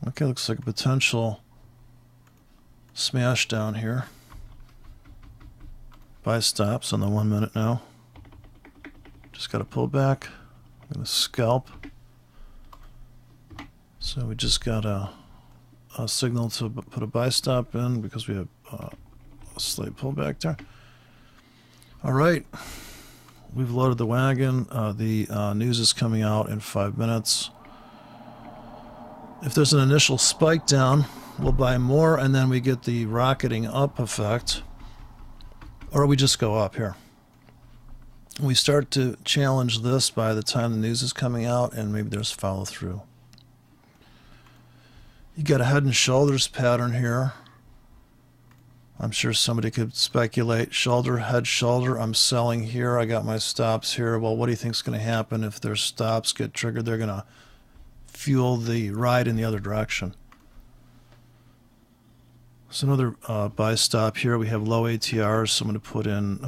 Okay, looks like a potential smash down here. Buy stops on the 1 minute now. Just got to pull back. I'm going to scalp. So we just got a signal to put a buy stop in because we have a slight pullback there. All right, we've loaded the wagon. The news is coming out in 5 minutes. If there's an initial spike down, we'll buy more, and then we get the rocketing up effect, or we just go up here. We start to challenge this by the time the news is coming out, and maybe there's follow through. You got a head and shoulders pattern here. I'm sure somebody could speculate shoulder, head, shoulder. I'm selling here. I got my stops here. Well, what do you think is going to happen if their stops get triggered? They're going to fuel the ride in the other direction. So another buy stop here. We have low ATRs, so I'm going to put in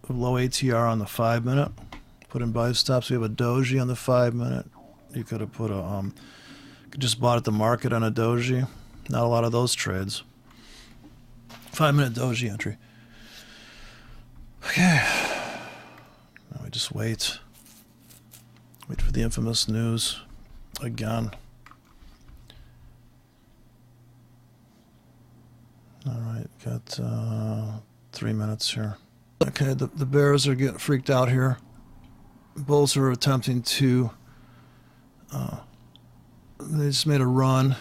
low ATR on the 5 minute. Put in buy stops. We have a doji on the 5 minute. You could have put a just bought at the market on a doji. Not a lot of those trades. 5 minute doji entry. Okay. Now we just wait. Wait for the infamous news again. All right, got 3 minutes here. Okay, the bears are getting freaked out here. Bulls are attempting to. They just made a run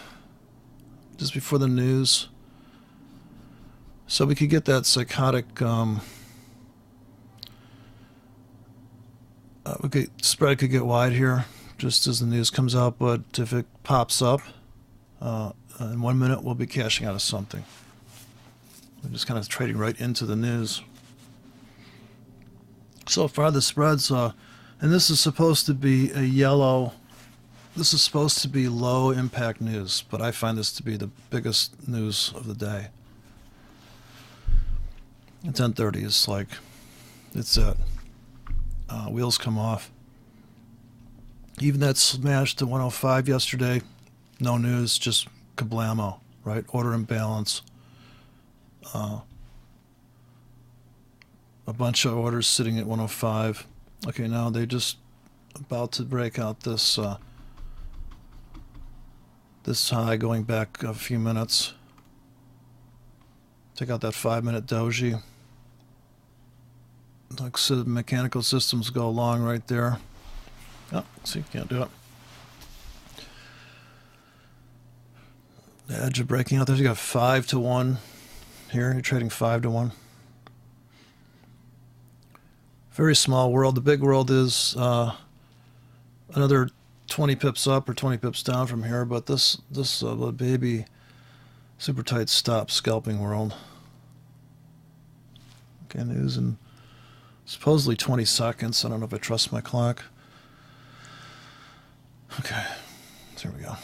just before the news. So we could get that psychotic spread could get wide here just as the news comes out, but if it pops up in 1 minute, we'll be cashing out of something. We're just kind of trading right into the news. So far the spreads, and this is supposed to be a yellow This is supposed to be low impact news, but I find this to be the biggest news of the day. At 10:30 is like, it's it. Wheels come off. Even that smash to 105 yesterday, no news, just kablamo, right? Order imbalance. A bunch of orders sitting at 105. Okay, now they're just about to break out this this high going back a few minutes. Take out that 5-minute doji. Like so mechanical systems go along right there. Oh, see, can't do it. The edge of breaking out there. You got 5 to 1 here. You're trading 5 to 1. Very small world. The big world is another 20 pips up or 20 pips down from here. But this baby super tight stop scalping world. Okay, news in supposedly 20 seconds. I don't know if I trust my clock. Okay, there we go.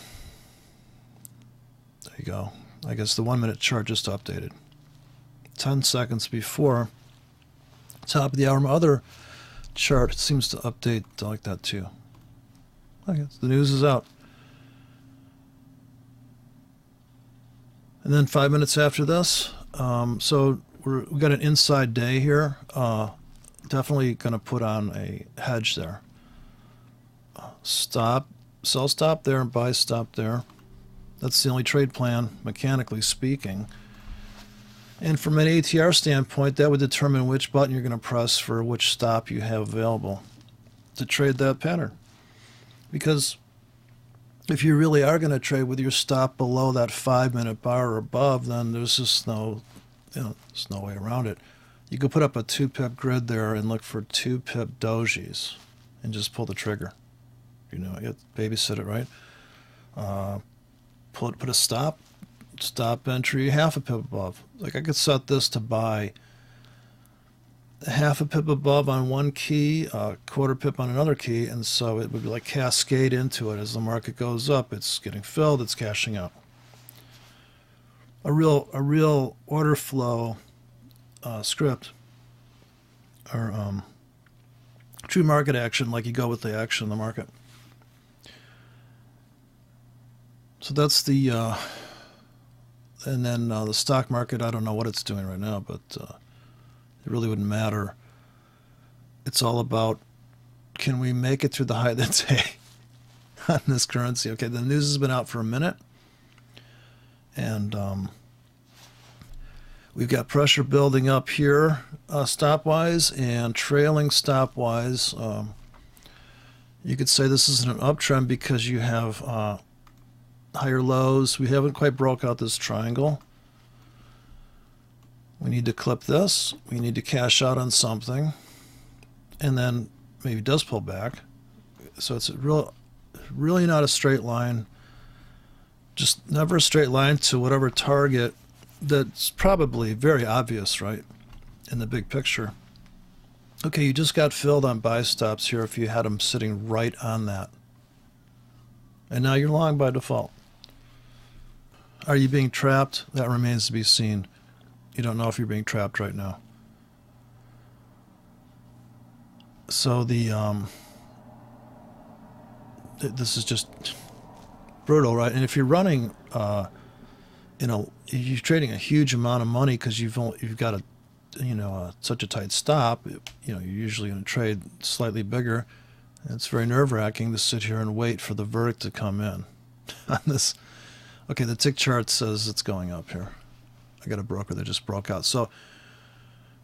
There you go. I guess the 1-minute chart just updated. 10 seconds before top of the hour. My other chart seems to update like that too. Okay, the news is out. And then 5 minutes after this, so we got an inside day here. Definitely going to put on a hedge there. Stop, sell stop there, and buy stop there. That's the only trade plan, mechanically speaking. And from an ATR standpoint, that would determine which button you're going to press for which stop you have available to trade that pattern. Because if you really are going to trade with your stop below that 5-minute bar or above, then there's just no, there's no way around it. You could put up a 2-pip grid there and look for 2-pip dojis and just pull the trigger. You know, you have to babysit it, right? Put a stop entry, 1/2 pip above. Like I could set this to buy 1/2 pip above on one key, 1/4 pip on another key, and so it would be like cascade into it. As the market goes up, it's getting filled, it's cashing out. A real order flow script, or true market action, like you go with the action in the market. So that's the, and then the stock market, I don't know what it's doing right now, but it really wouldn't matter. It's all about, can we make it through the high of the day on this currency? Okay, the news has been out for a minute, and we've got pressure building up here stop-wise and trailing stop-wise. You could say this is an uptrend because you have higher lows. We haven't quite broke out this triangle. We need to clip this. We need to cash out on something, and then maybe it does pull back. So it's really not a straight line. Just never a straight line to whatever target that's probably very obvious, right, in the big picture. Okay, you just got filled on buy stops here if you had them sitting right on that. And now you're long by default. Are you being trapped? That remains to be seen. You don't know if you're being trapped right now. So the this is just brutal, right? And if you're running, you're trading a huge amount of money because you've got a such a tight stop. You're usually going to trade slightly bigger. And it's very nerve-wracking to sit here and wait for the verdict to come in on this. Okay, the tick chart says it's going up here. I got a broker that just broke out. So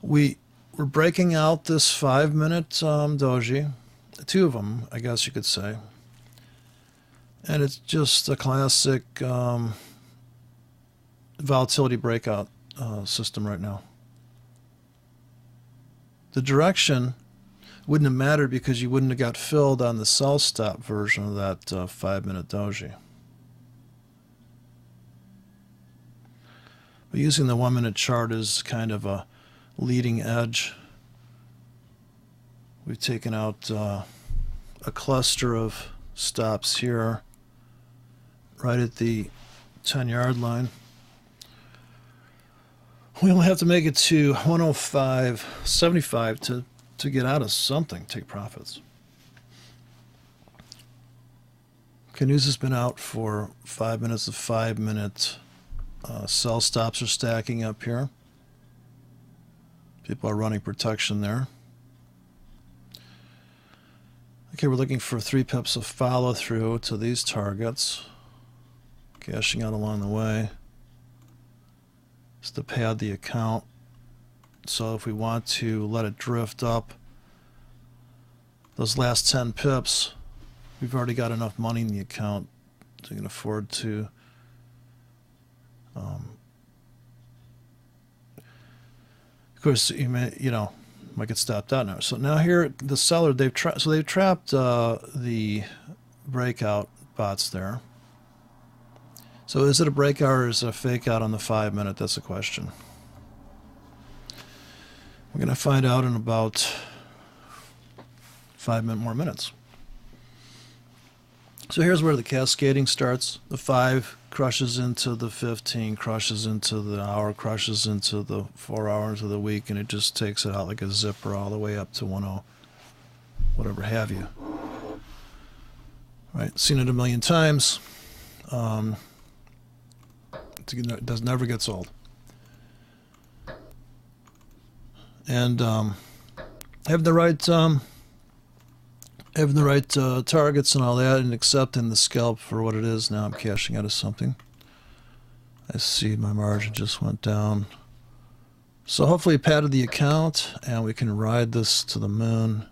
we're breaking out this 5-minute doji, 2 of them, I guess you could say. And it's just a classic volatility breakout system right now. The direction wouldn't have mattered because you wouldn't have got filled on the sell stop version of that 5-minute doji. But using the 1-minute chart as kind of a leading edge, we've taken out a cluster of stops here, right at the 10-yard line. We only have to make it to 105.75 to get out of something, take profits. Okay, news has been out for 5 minutes. The 5-minute sell stops are stacking up here. People are running protection there. Okay, we're looking for 3 pips of follow through to these targets. Cashing out along the way. It's to pad the account. So if we want to let it drift up, those last 10 pips, we've already got enough money in the account so we can afford to of course, might get stopped out now. So now here, the seller, they've trapped the breakout bots there. So is it a breakout or is it a fake out on the 5-minute? That's the question. We're going to find out in about 5 more minutes. So here's where the cascading starts. The 5 crushes into the 15, crushes into the hour, crushes into the 4 hours of the week, and it just takes it out like a zipper all the way up to 10, whatever have you. Right, seen it a million times. It never gets old. And having the right targets and all that, and accepting the scalp for what it is. Now I'm cashing out of something. I see my margin just went down. So hopefully it padded the account, and we can ride this to the moon.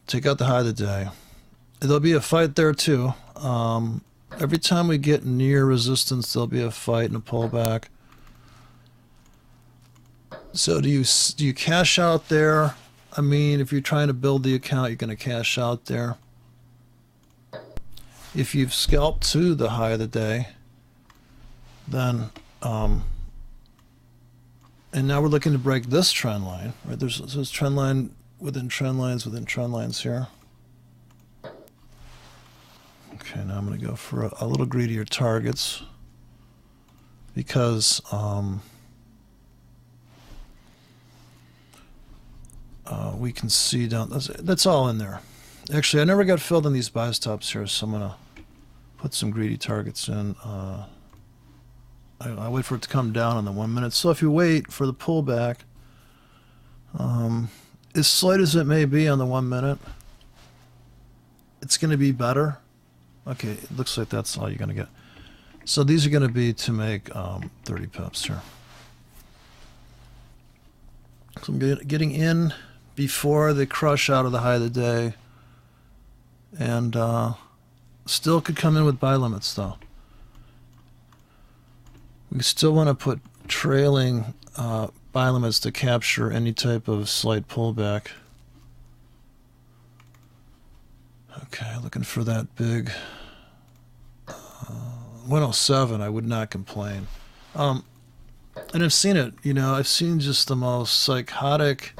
Take out the high of the day. There'll be a fight there too. Every time we get near resistance, there'll be a fight and a pullback. So do you cash out there? I mean, if you're trying to build the account, you're going to cash out there. If you've scalped to the high of the day, then and now we're looking to break this trend line, right? There's this trend line within trend lines here. Okay, now I'm going to go for a little greedier targets because we can see down. That's all in there. Actually, I never got filled in these buy stops here, so I'm going to put some greedy targets in. I wait for it to come down on the 1 minute. So if you wait for the pullback, as slight as it may be on the 1 minute, it's going to be better. Okay, it looks like that's all you're going to get. So these are going to be to make 30 pips here. So I'm getting in before they crush out of the high of the day, and still could come in with buy limits though. We still want to put trailing buy limits to capture any type of slight pullback. Okay, looking for that big 107. I would not complain. And I've seen it, I've seen just the most psychotic.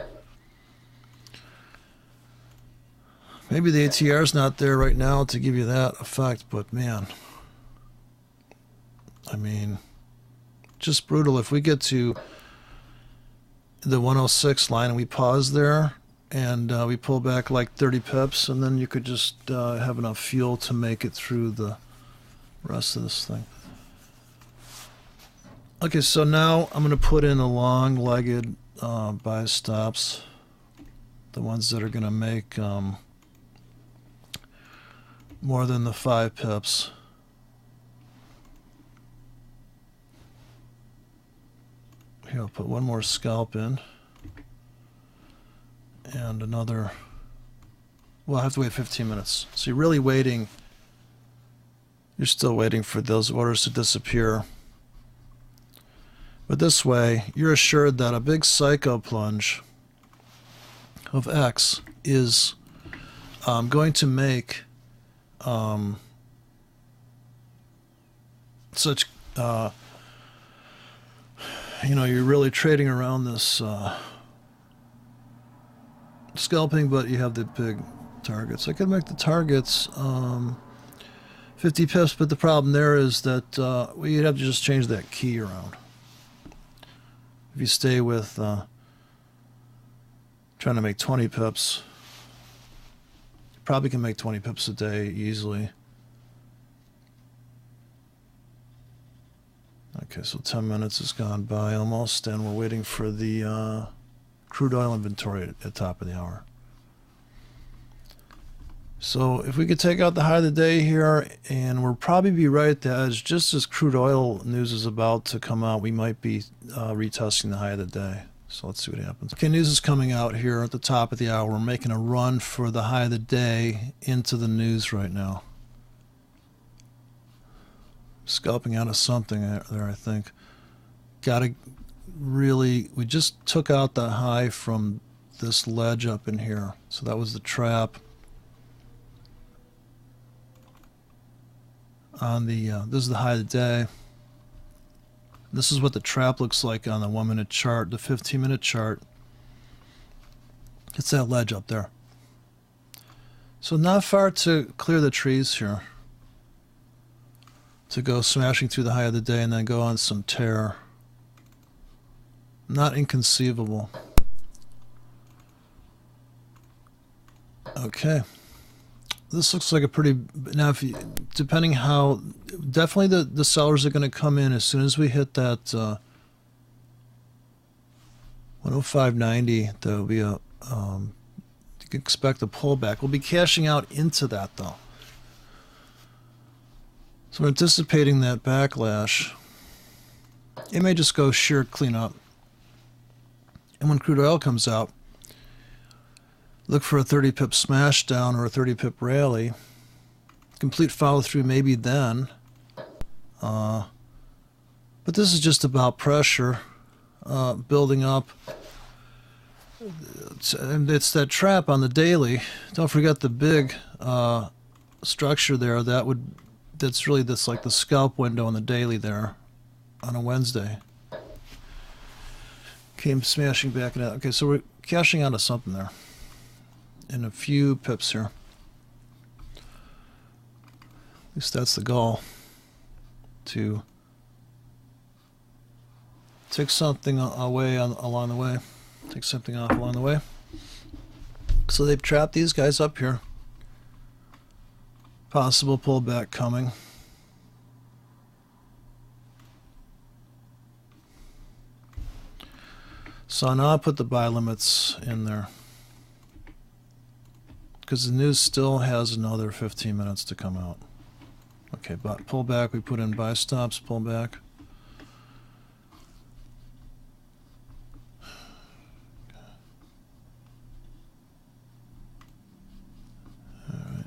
Maybe the ATR's not there right now to give you that effect, but man, I mean, just brutal. If we get to the 106 line and we pause there and we pull back like 30 pips, and then you could just have enough fuel to make it through the rest of this thing. Okay, so now I'm going to put in the long-legged buy stops, the ones that are going to make more than the 5 pips. Here, I'll put one more scalp in. And another. Well, I have to wait 15 minutes. So you're really waiting. You're still waiting for those orders to disappear. But this way, you're assured that a big psycho plunge of X is going to make such, you're really trading around this scalping, but you have the big targets. I could make the targets 50 pips, but the problem there is that you'd have to just change that key around. If you stay with trying to make 20 pips, you probably can make 20 pips a day easily. Okay, so 10 minutes has gone by almost, and we're waiting for the crude oil inventory at the top of the hour. So if we could take out the high of the day here, and we'll probably be right at the edge, just as crude oil news is about to come out, we might be retesting the high of the day. So let's see what happens. Okay, news is coming out here at the top of the hour. We're making a run for the high of the day into the news right now. Scalping out of something there, I think. Gotta really, we just took out the high from this ledge up in here. So that was the trap. On the, this is the high of the day. This is what the trap looks like on the 1 minute chart, the 15-minute chart. It's that ledge up there. So not far to clear the trees here, to go smashing through the high of the day and then go on some tear. Not inconceivable. Okay. This looks like a pretty, now if you, depending how, definitely the sellers are going to come in as soon as we hit that 105.90. There'll be a, you can expect a pullback. We'll be cashing out into that though. So we're anticipating that backlash. It may just go sheer cleanup. And when crude oil comes out, look for a 30 pip smash down or a 30 pip rally. Complete follow through maybe then. But this is just about pressure building up. And it's that trap on the daily. Don't forget the big structure there. That's really this like the scalp window on the daily there on a Wednesday. Came smashing back in. Okay, so we're cashing out of something there. In a few pips here. At least that's the goal. To take something away along the way. Take something off along the way. So they've trapped these guys up here. Possible pullback coming. So now I'll put the buy limits in there, because the news still has another 15 minutes to come out. Okay, but pullback, we put in buy stops, pullback. Alright.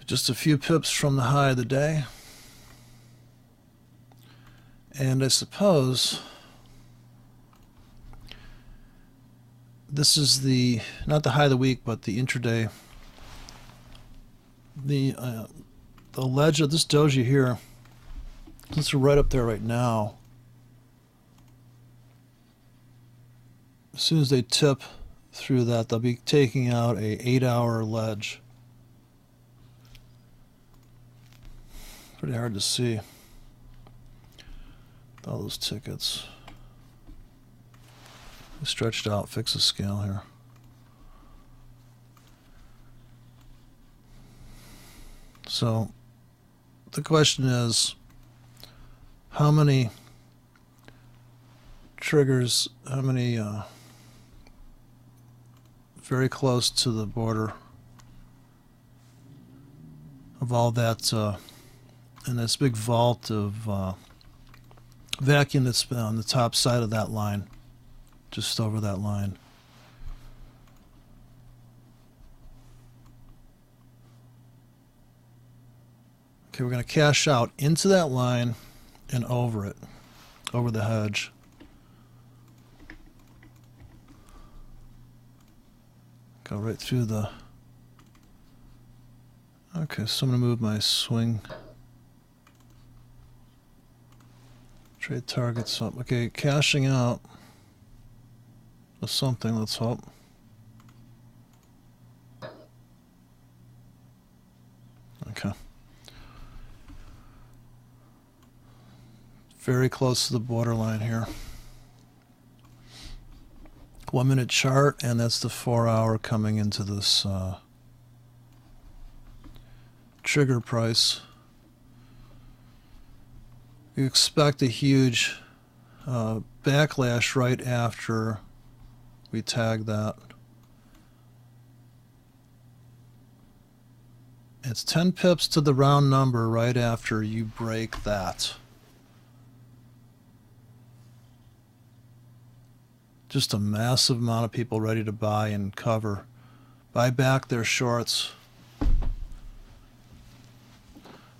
Just a few pips from the high of the day. And I suppose this is the, not the high of the week, but the intraday. The ledge of this doji here, since we're right up there right now, as soon as they tip through that, they'll be taking out a 8-hour ledge. Pretty hard to see. All those tickets. Stretched out, fix the scale here. So the question is, how many triggers, how many very close to the border of all that, and this big vault of vacuum that's been on the top side of that line, just over that line. Okay, we're going to cash out into that line and over it, over the hedge. Go right through the... Okay, so I'm going to move my swing. Trade targets up. Okay, cashing out or something, let's hope. Okay. Very close to the borderline here. 1 minute chart, and that's the 4 hour coming into this trigger price. You expect a huge backlash right after we tag that. It's 10 pips to the round number right after you break that. Just a massive amount of people ready to buy and cover. Buy back their shorts.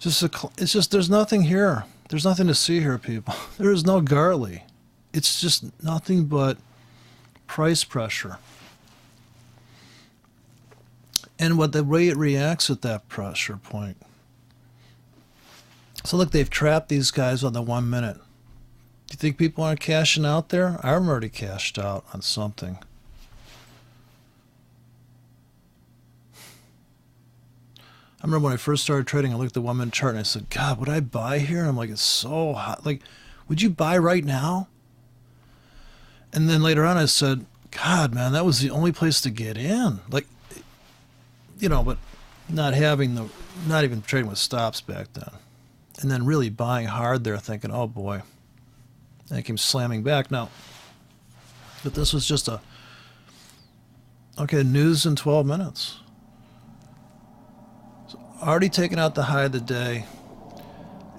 It's just there's nothing here. There's nothing to see here, people. There is no Gartley. It's just nothing but price pressure. And what the way it reacts at that pressure point. So look, they've trapped these guys on the 1 minute. Do you think people aren't cashing out there? I'm already cashed out on something. I remember when I first started trading, I looked at the 1 minute chart and I said, God, would I buy here? And I'm like, it's so hot. Like, would you buy right now? And then later on I said, God, man, that was the only place to get in. Like, you know, but not even trading with stops back then. And then really buying hard there thinking, oh boy. And it came slamming back. Now, but this was just okay, news in 12 minutes. So already taken out the high of the day.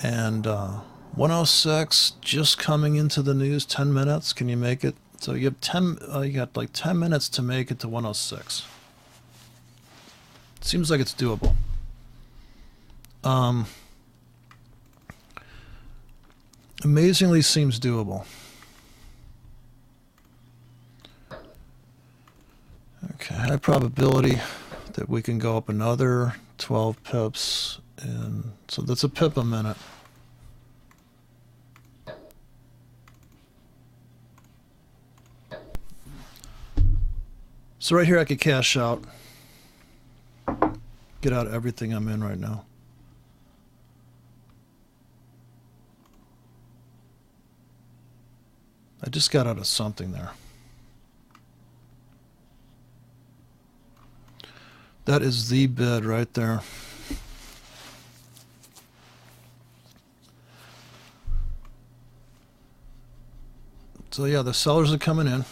And 106 just coming into the news, 10 minutes. Can you make it? So you have you got like 10 minutes to make it to 106. Seems like it's doable. Amazingly seems doable. Okay, high probability that we can go up another 12 pips, and so that's a pip a minute. So right here I could cash out. Get out everything I'm in right now. I just got out of something there. That is the bid right there. So yeah, the sellers are coming in.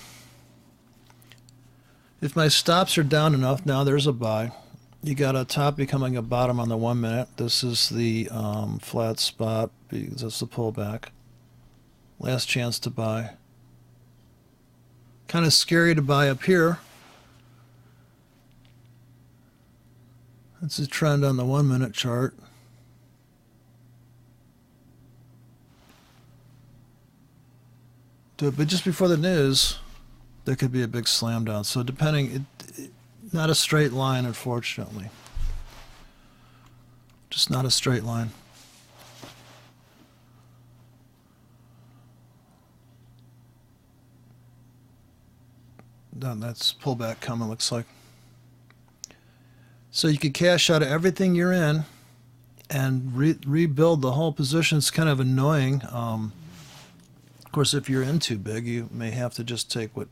If my stops are down enough, now there's a buy. You got a top becoming a bottom on the 1 minute. This is the flat spot because that's the pullback. Last chance to buy. Kind of scary to buy up here. That's a trend on the 1 minute chart. But just before the news, there could be a big slam down. So depending, not a straight line, unfortunately. Just not a straight line. That's pullback coming, looks like. So you could cash out of everything you're in and rebuild the whole position. It's kind of annoying. Of course, if you're in too big, you may have to just take what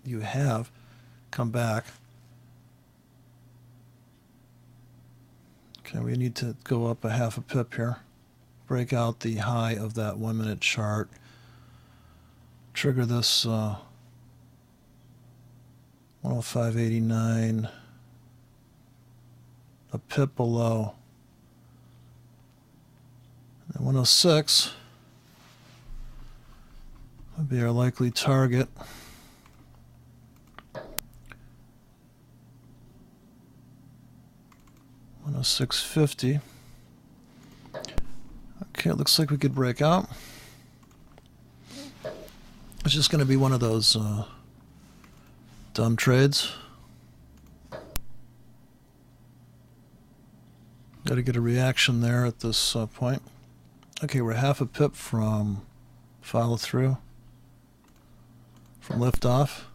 you have, come back. Okay, we need to go up a half a pip here. Break out the high of that 1 minute chart. Trigger this 105.89. A pip below. And 106 would be our likely target. 106.50. Okay, it looks like we could break out. It's just going to be one of those dumb trades. Got to get a reaction there at this point. Okay, we're half a pip from follow through, from lift off.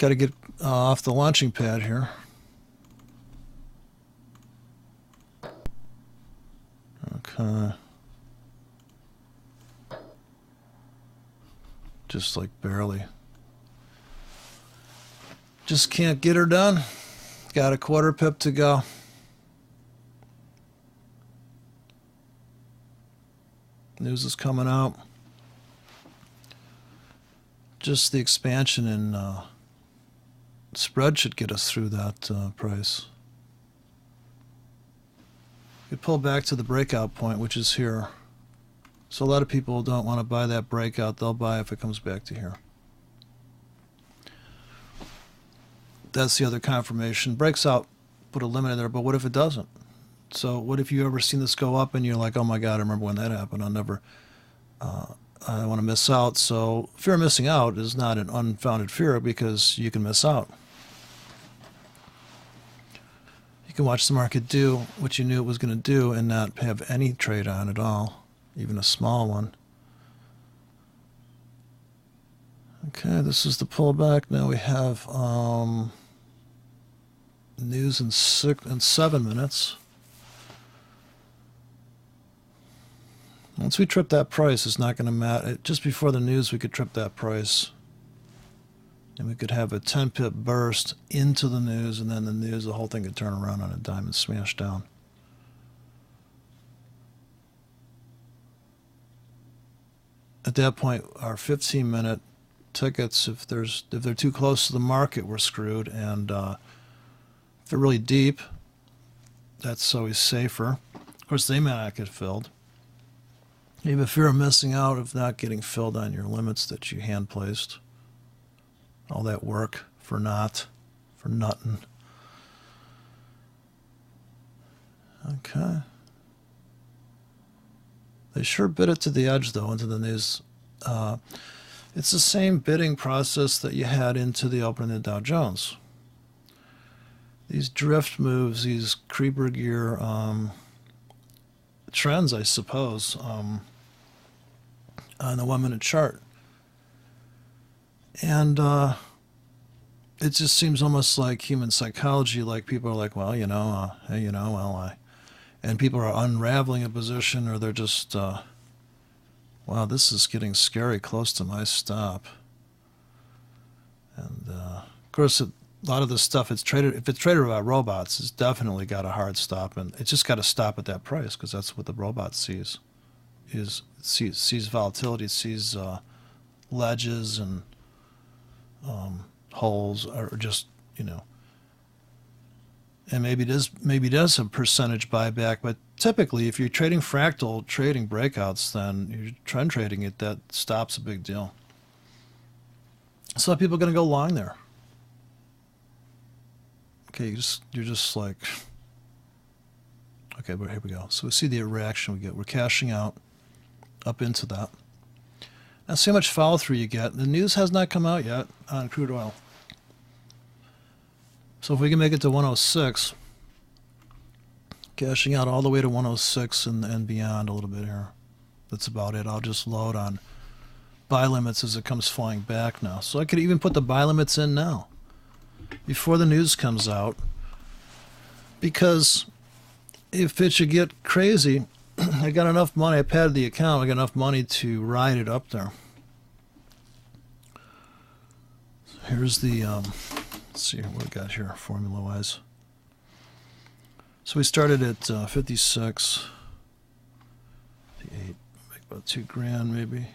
Got to get off the launching pad here. Okay. Just like barely. Just can't get her done. Got a quarter pip to go. News is coming out. Just the expansion in spread should get us through that price. We pull back to the breakout point, which is here. So a lot of people don't want to buy that breakout. They'll buy if it comes back to here. That's the other confirmation. Breaks out, put a limit in there, but what if it doesn't? So what if you ever seen this go up and you're like, oh my God, I remember when that happened. I don't want to miss out. So fear of missing out is not an unfounded fear because you can miss out. You can watch the market do what you knew it was going to do and not have any trade on at all, even a small one. Okay, this is the pullback. Now we have news in 7 minutes. Once we trip that price, it's not going to matter. Just before the news, we could trip that price. And we could have a 10-pip burst into the news, and then the whole thing could turn around on a dime and smash down. At that point, our 15-minute tickets, if they're too close to the market, we're screwed. And if they're really deep, that's always safer. Of course, they may not get filled. You have a fear of missing out, of not getting filled on your limits that you hand placed. All that work for nothing. Okay. They sure bid it to the edge, though, into the news. It's the same bidding process that you had into the opening of Dow Jones. These drift moves, these creeper gear trends, I suppose, on the 1 minute chart. And it just seems almost like human psychology, like people are like, well, and people are unraveling a position, or they're just, wow, this is getting scary close to my stop. And of course, a lot of this stuff, if it's traded by robots, it's definitely got a hard stop, and it's just got to stop at that price because that's what the robot sees. Sees volatility, sees ledges and holes, or just, and maybe it does a percentage buyback, but typically if you're trading fractal, trading breakouts, then you're trend trading it, that stops a big deal. So people are going to go long there. Okay, you're just like, okay, but here we go. So we see the reaction we get. We're cashing out up into that. Now see how much follow through you get. The news has not come out yet on crude oil. So if we can make it to 106, cashing out all the way to 106 and beyond a little bit here. That's about it. I'll just load on buy limits as it comes flying back now. So I could even put the buy limits in now before the news comes out, because if it should get crazy, I got enough money. I padded the account. I got enough money to ride it up there. Here's the, let's see what we got here formula-wise. So we started at 56, 58, make about $2,000 maybe.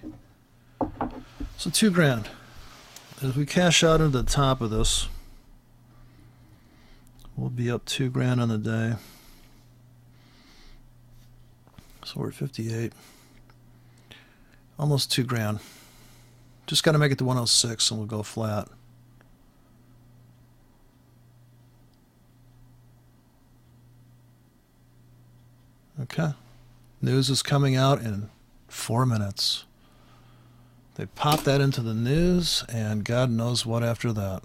So $2,000. As we cash out into the top of this, we'll be up $2,000 on the day. So we're at 58. Almost $2,000. Just got to make it to 106 and we'll go flat. Okay. News is coming out in 4 minutes. They pop that into the news, and God knows what after that.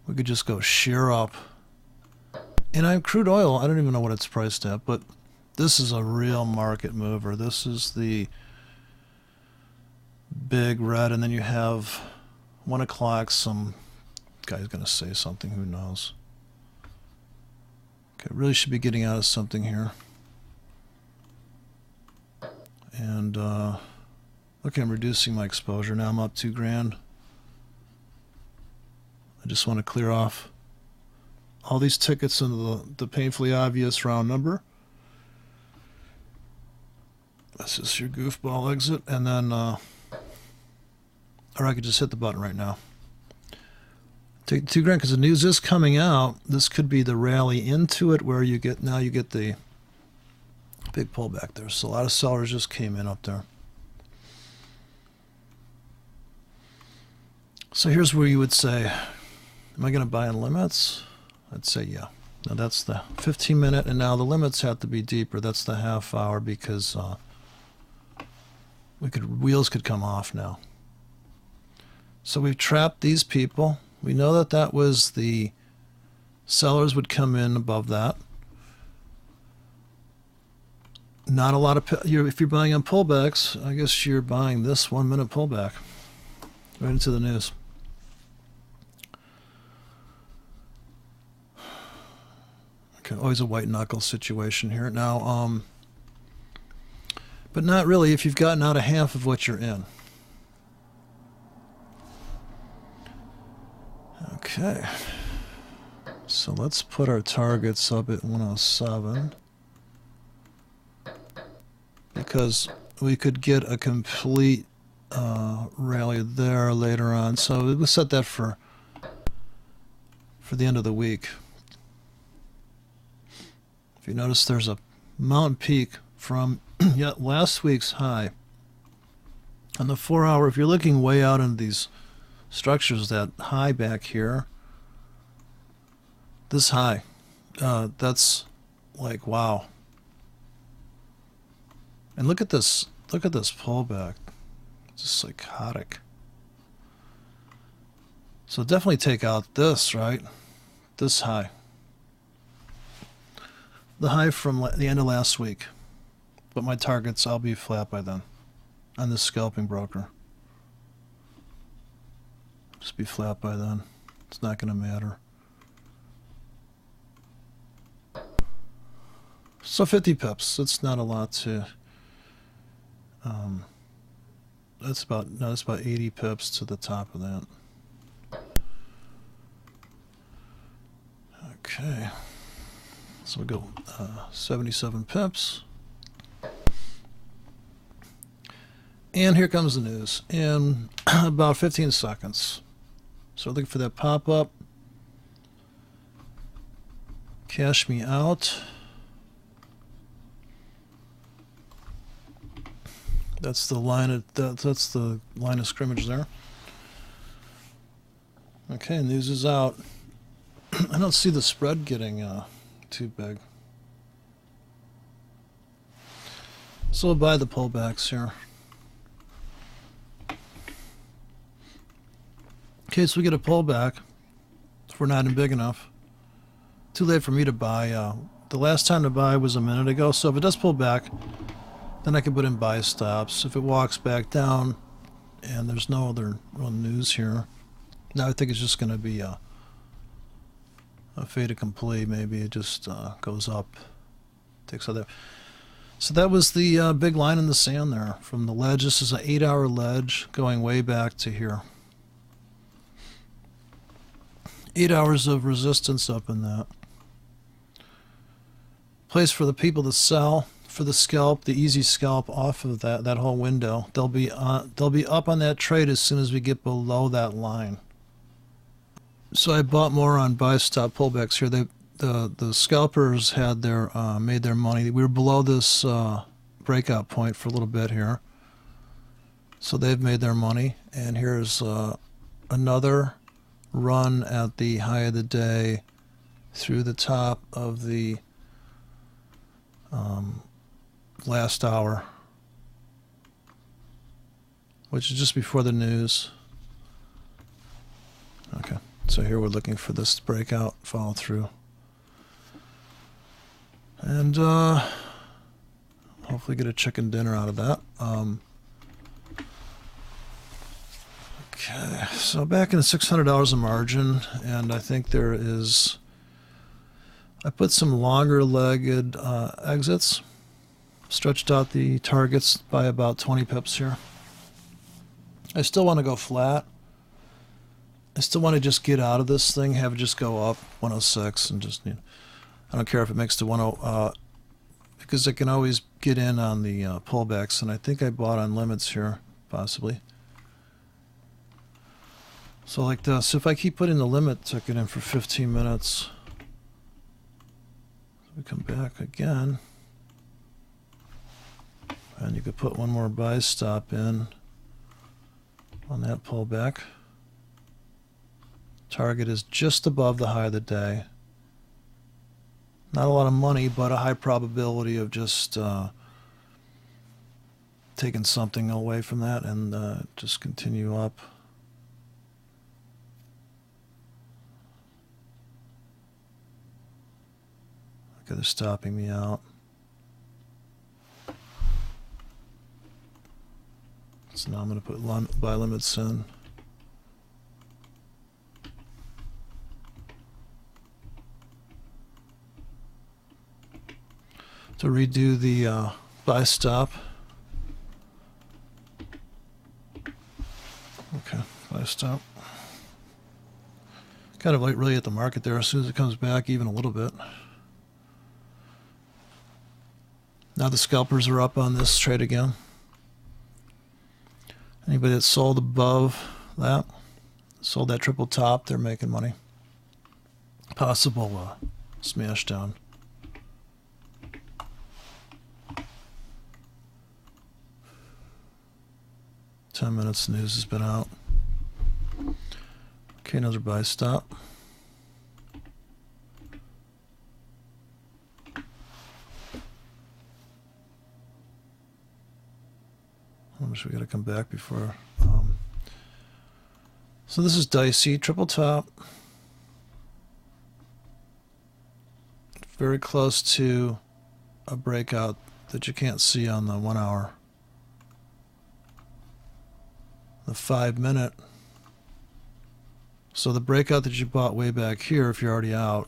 We could just go sheer up. And crude oil, I don't even know what it's priced at, but this is a real market mover. This is the big red, and then you have 1 o'clock, some guy's going to say something. Who knows? Okay, really should be getting out of something here. And, okay, I'm reducing my exposure. Now I'm up $2,000. I just want to clear off all these tickets into the painfully obvious round number. This is your goofball exit, and then, or I could just hit the button right now. Take $2,000 because the news is coming out. This could be the rally into it where you get, now you get the big pullback there. So a lot of sellers just came in up there. So here's where you would say, am I going to buy in limits? I'd say yeah. Now that's the 15-minute, and now the limits have to be deeper. That's the half hour because wheels could come off now. So we've trapped these people. We know that that was the sellers would come in above that. Not a lot of, if you're buying on pullbacks, I guess you're buying this 1 minute pullback right into the news. Okay, always a white knuckle situation here. Now, but not really if you've gotten out a half of what you're in. Okay, so let's put our targets up at 107 because we could get a complete rally there later on. So we'll set that for the end of the week. If you notice, there's a mountain peak from last week's high. On the 4 hour, if you're looking way out into these structures, that high back here, this high, that's like, wow. And look at this pullback. It's just psychotic. So definitely take out this, right? This high. The high from the end of last week. But my targets, I'll be flat by then on this scalping broker. Just be flat by then. It's not going to matter. So 50 pips. It's not a lot to. That's about 80 pips to the top of that. Okay. So we'll go 77 pips. And here comes the news in about 15 seconds. So looking for that pop-up. Cash me out. That's the line of that's the line of scrimmage there. Okay, news is out. I don't see the spread getting too big. So we'll buy the pullbacks here. In case we get a pullback, if we're not in big enough. Too late for me to buy. The last time to buy was a minute ago, so if it does pull back, then I can put in buy stops. If it walks back down and there's no other real news here, now I think it's just going to be a fait accompli. Maybe it just goes up, takes out there. So that was the big line in the sand there from the ledge. This is an 8-hour ledge going way back to here. 8 hours of resistance up in that. Place for the people to sell, for the scalp, the easy scalp off of that whole window. They'll be up on that trade as soon as we get below that line. So I bought more on buy stop pullbacks here. The scalpers had their made their money. We were below this breakout point for a little bit here, so they've made their money. And here's another run at the high of the day through the top of the last hour, which is just before the news. Okay, so here we're looking for this breakout, follow through, and hopefully get a chicken dinner out of that. Okay, so back in $600 a margin, and I think there is, I put some longer legged exits, stretched out the targets by about 20 pips here. I still want to go flat. I still want to just get out of this thing, have it just go up 106, and just, I don't care if it makes to 10, because I can always get in on the pullbacks, and I think I bought on limits here, possibly. So like this, if I keep putting the limit ticket in for 15 minutes, we come back again, and you could put one more buy stop in on that pullback. Target is just above the high of the day. Not a lot of money, but a high probability of just taking something away from that and just continue up. Okay, they're stopping me out. So now I'm going to put buy limits in. To redo the buy stop. Okay, buy stop. Kind of like really at the market there as soon as it comes back even a little bit. Now the scalpers are up on this trade again. Anybody that sold above that, sold that triple top, they're making money. Possible smash down. Ten minutes news has been out. Okay, another buy stop. How much we got to come back before? So this is dicey. Triple top. Very close to a breakout that you can't see on the 1 hour. The 5 minute. So the breakout that you bought way back here, if you're already out,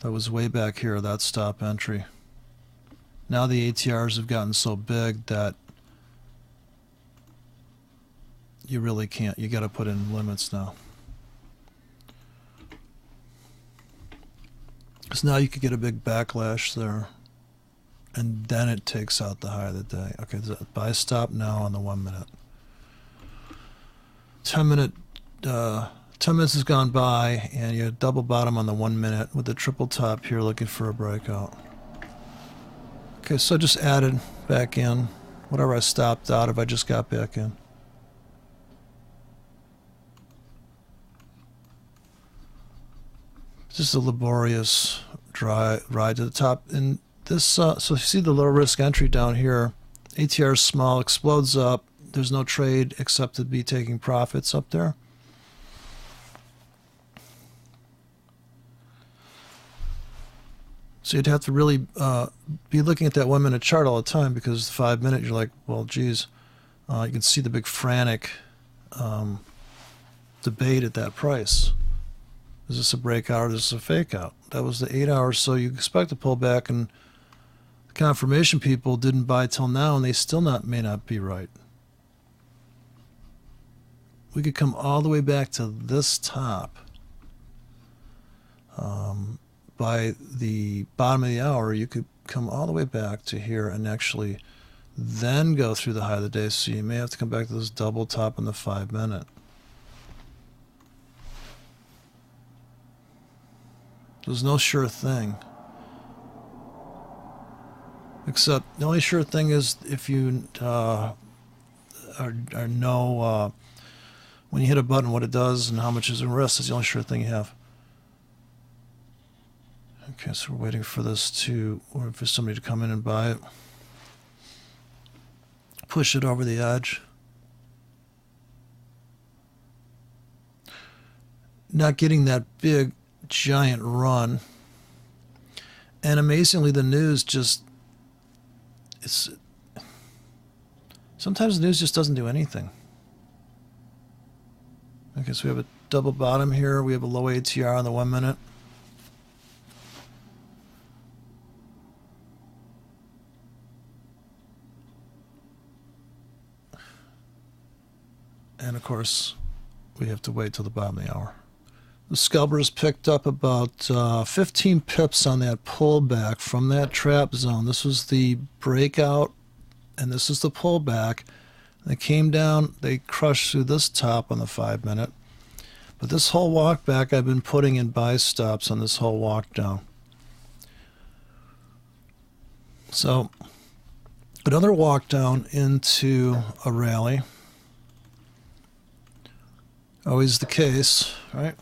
that was way back here, that stop entry. Now the ATRs have gotten so big that you really can't. You got to put in limits now. Because now you could get a big backlash there, and then it takes out the high of the day. Okay, there's a buy stop now on the 1 minute. 10 minutes has gone by, and you double bottom on the 1 minute with the triple top here looking for a breakout. Okay, so I just added back in whatever I stopped out of, I just got back in. Just a laborious ride to the top. And this, so you see the low risk entry down here. ATR is small, explodes up. There's no trade except to be taking profits up there. So you'd have to really be looking at that 1 minute chart all the time, because the 5 minute you're like, well, geez, you can see the big frantic debate at that price. Is this a breakout or is this a fake out? That was the 8 hours, so you expect a pullback, and the confirmation people didn't buy till now, and they still may not be right. We could come all the way back to this top by the bottom of the hour. You could come all the way back to here and actually then go through the high of the day, so you may have to come back to this double top in the 5 minute. There's no sure thing. Except the only sure thing is if you know when you hit a button what it does and how much is in risk. Is the only sure thing you have. Okay, so we're waiting for this to, or for somebody to come in and buy it. Push it over the edge. Not getting that big giant run, and amazingly the news just, sometimes the news just doesn't do anything. Okay, so we have a double bottom here. We have a low ATR on the 1 minute. And of course, we have to wait till the bottom of the hour. The scalpers picked up about 15 pips on that pullback from that trap zone. This was the breakout, and this is the pullback. They came down, they crushed through this top on the 5 minute. But this whole walk back, I've been putting in buy stops on this whole walk down. So another walk down into a rally. Always the case, right?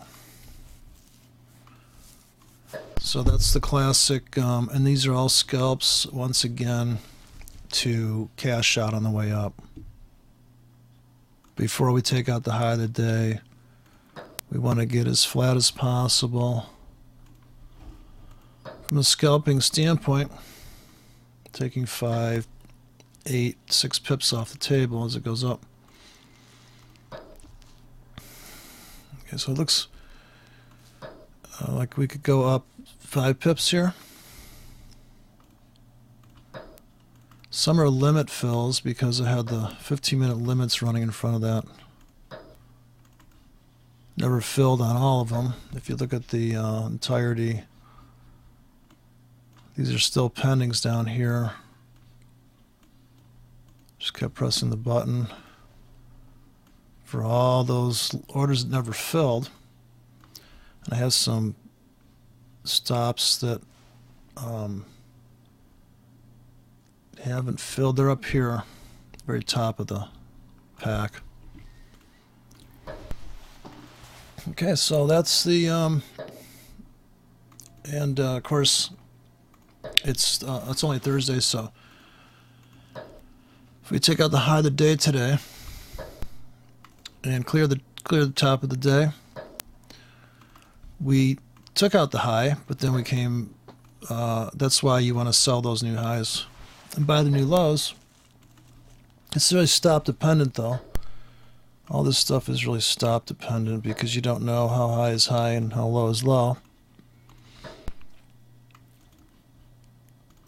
So that's the classic, and these are all scalps, once again, to cash out on the way up. Before we take out the high of the day, we want to get as flat as possible. From a scalping standpoint, taking 5, 8, 6 pips off the table as it goes up. Okay, so it looks like we could go up 5 pips here. Some are limit fills because I had the 15-minute limits running in front of that. Never filled on all of them. If you look at the entirety, these are still pendings down here. Just kept pressing the button for all those orders that never filled. And I have some stops that haven't filled. They're up here, very top of the pack. Okay, so that's the and of course it's only Thursday, so if we take out the high of the day today and clear the top of the day, we took out the high, but then we came. That's why you want to sell those new highs and buy the new lows. It's really stop dependent, though. All this stuff is really stop dependent because you don't know how high is high and how low is low.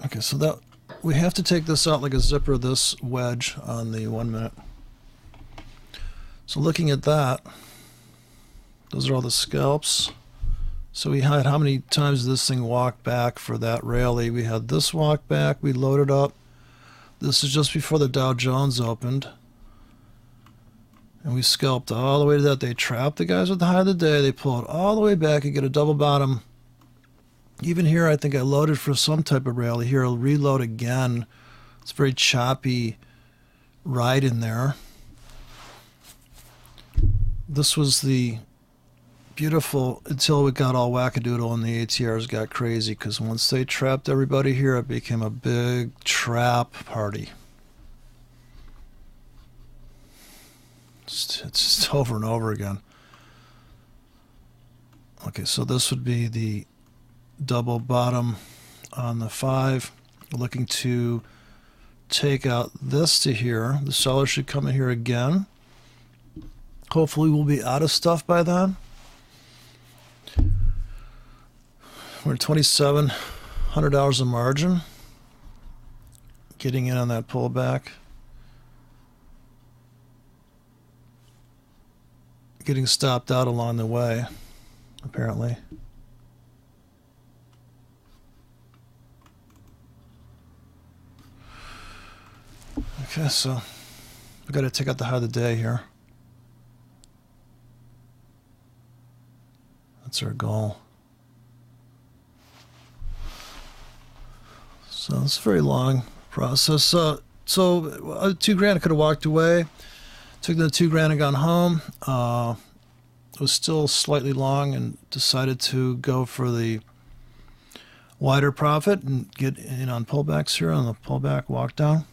Okay, so that we have to take this out like a zipper, this wedge on the 1 minute. So looking at that, those are all the scalps. So we had, how many times did this thing walk back for that rally? We had this walk back, we loaded up. This is just before the Dow Jones opened. And we scalped all the way to that. They trapped the guys with the high of the day. They pull it all the way back and get a double bottom. Even here, I think I loaded for some type of rally. Here, I'll reload again. It's a very choppy ride in there. This was the beautiful until it got all wackadoodle and the ATRs got crazy, because once they trapped everybody here, it became a big trap party. It's just over and over again. Okay, so this would be the double bottom on the 5. Looking to take out this to here. The seller should come in here again. Hopefully we'll be out of stuff by then. We're at $2,700 a margin. Getting in on that pullback. Getting stopped out along the way, apparently. Okay, so we got to take out the high of the day here. That's our goal. So it's a very long process. So $2,000 I could have walked away. Took the $2,000 and gone home. Was still slightly long and decided to go for the wider profit and get in on pullbacks here on the pullback walk down.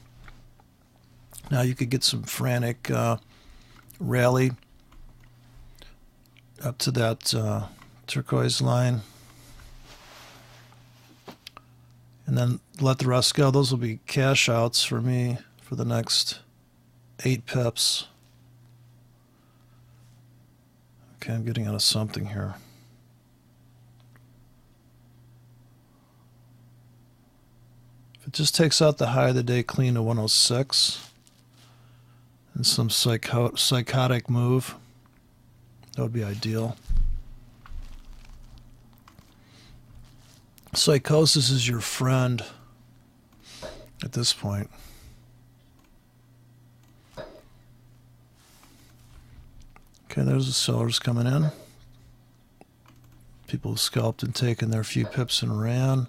Now you could get some frantic rally up to that turquoise line, and then let the rest go. Those will be cash outs for me for the next 8 pips. Okay, I'm getting out of something here. If it just takes out the high of the day clean to 106 and some psychotic move, that would be ideal. Psychosis is your friend at this point. Okay, there's the sellers coming in. People have scalped and taken their few pips and ran.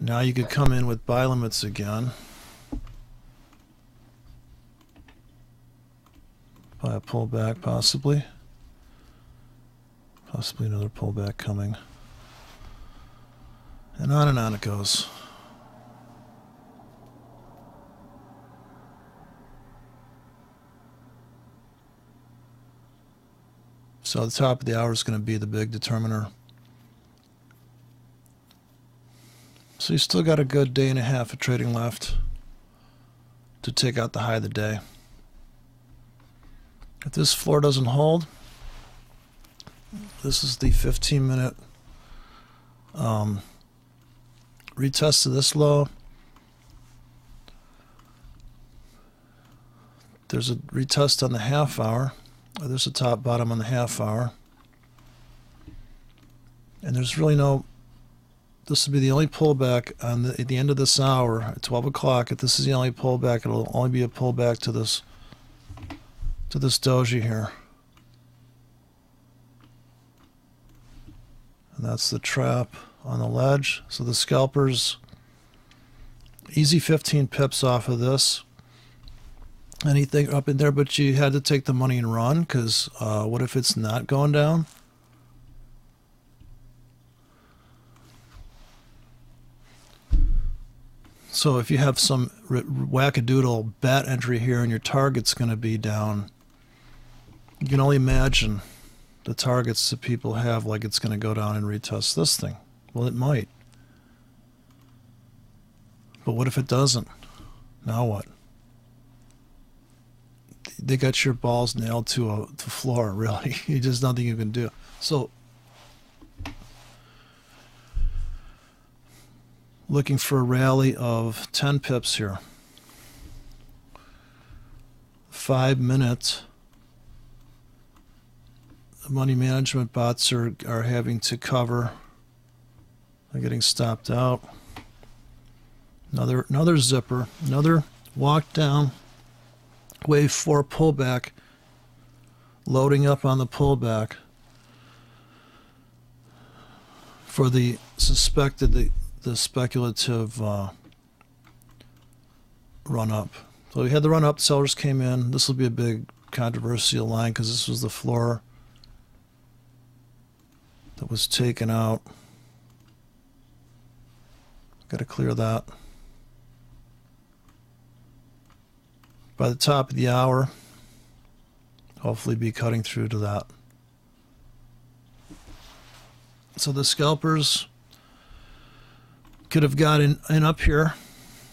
Now you could come in with buy limits again. Buy a pullback possibly. Possibly another pullback coming. And on it goes. So the top of the hour is going to be the big determiner. So you still got a good day and a half of trading left to take out the high of the day. If this floor doesn't hold, this is the 15-minute retest to this low. There's a retest on the half hour. There's a top bottom on the half hour. And there's really no, this will be the only pullback on at the end of this hour at 12 o'clock. If this is the only pullback, it'll only be a pullback to this doji here. And that's the trap on the ledge. So the scalpers, easy 15 pips off of this. Anything up in there, but you had to take the money and run, because what if it's not going down? So if you have some wackadoodle bat entry here and your target's going to be down, you can only imagine the targets that people have, like it's going to go down and retest this thing. Well, it might. But what if it doesn't? Now what? They got your balls nailed to the floor, really. There's nothing you can do. So, looking for a rally of 10 pips here. 5 minutes. The money management bots are having to cover. They're getting stopped out. Another zipper. Another walk down. Wave 4 pullback. Loading up on the pullback. For the suspected, the speculative run up. So we had the run up, sellers came in. This will be a big controversial line because this was the floor that was taken out. Got to clear that. By the top of the hour, hopefully be cutting through to that. So the scalpers could have got in up here,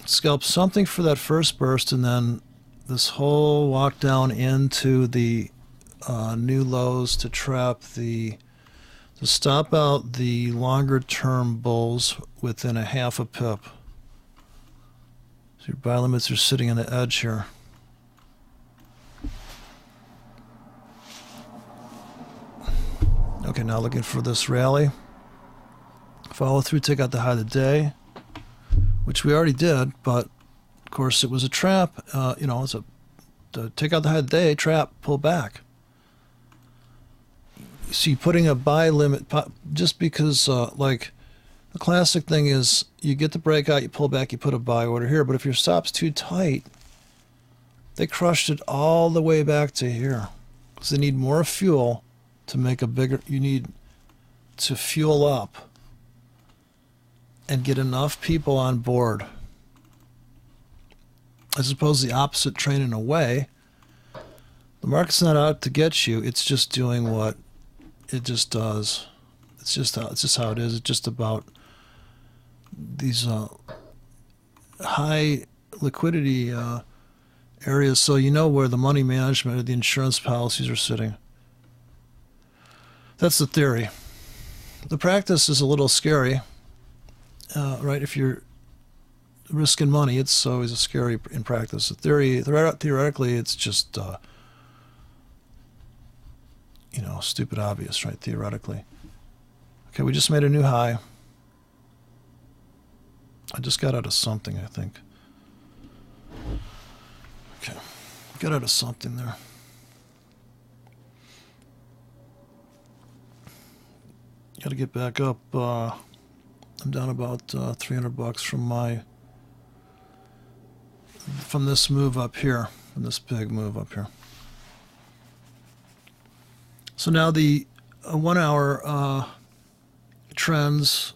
scalped something for that first burst, and then this whole walk down into the new lows to trap to stop out the longer term bulls within a half a pip. So your buy limits are sitting on the edge here. Okay, now looking for this rally. Follow through, take out the high of the day, which we already did, but of course it was a trap. It's to take out the high of the day, trap, pull back. See, putting a buy limit, just because, like, the classic thing is you get the breakout, you pull back, you put a buy order here, but if your stop's too tight, they crushed it all the way back to here. Because they need more fuel to make a bigger, you need to fuel up and get enough people on board. I suppose the opposite train in a way. The market's not out to get you, it's just doing what it just does. It's just how it is. It's just about these high liquidity areas, so you know where the money management or the insurance policies are sitting. That's the theory. The practice is a little scary, right? If you're risking money, it's always a scary in practice. The theoretically, it's just you know, stupid obvious, right? Theoretically. Okay, we just made a new high. I just got out of something, I think. Okay, got out of something there. Got to get back up. I'm down about $300 from this move up here, from this big move up here. So now the 1 hour trends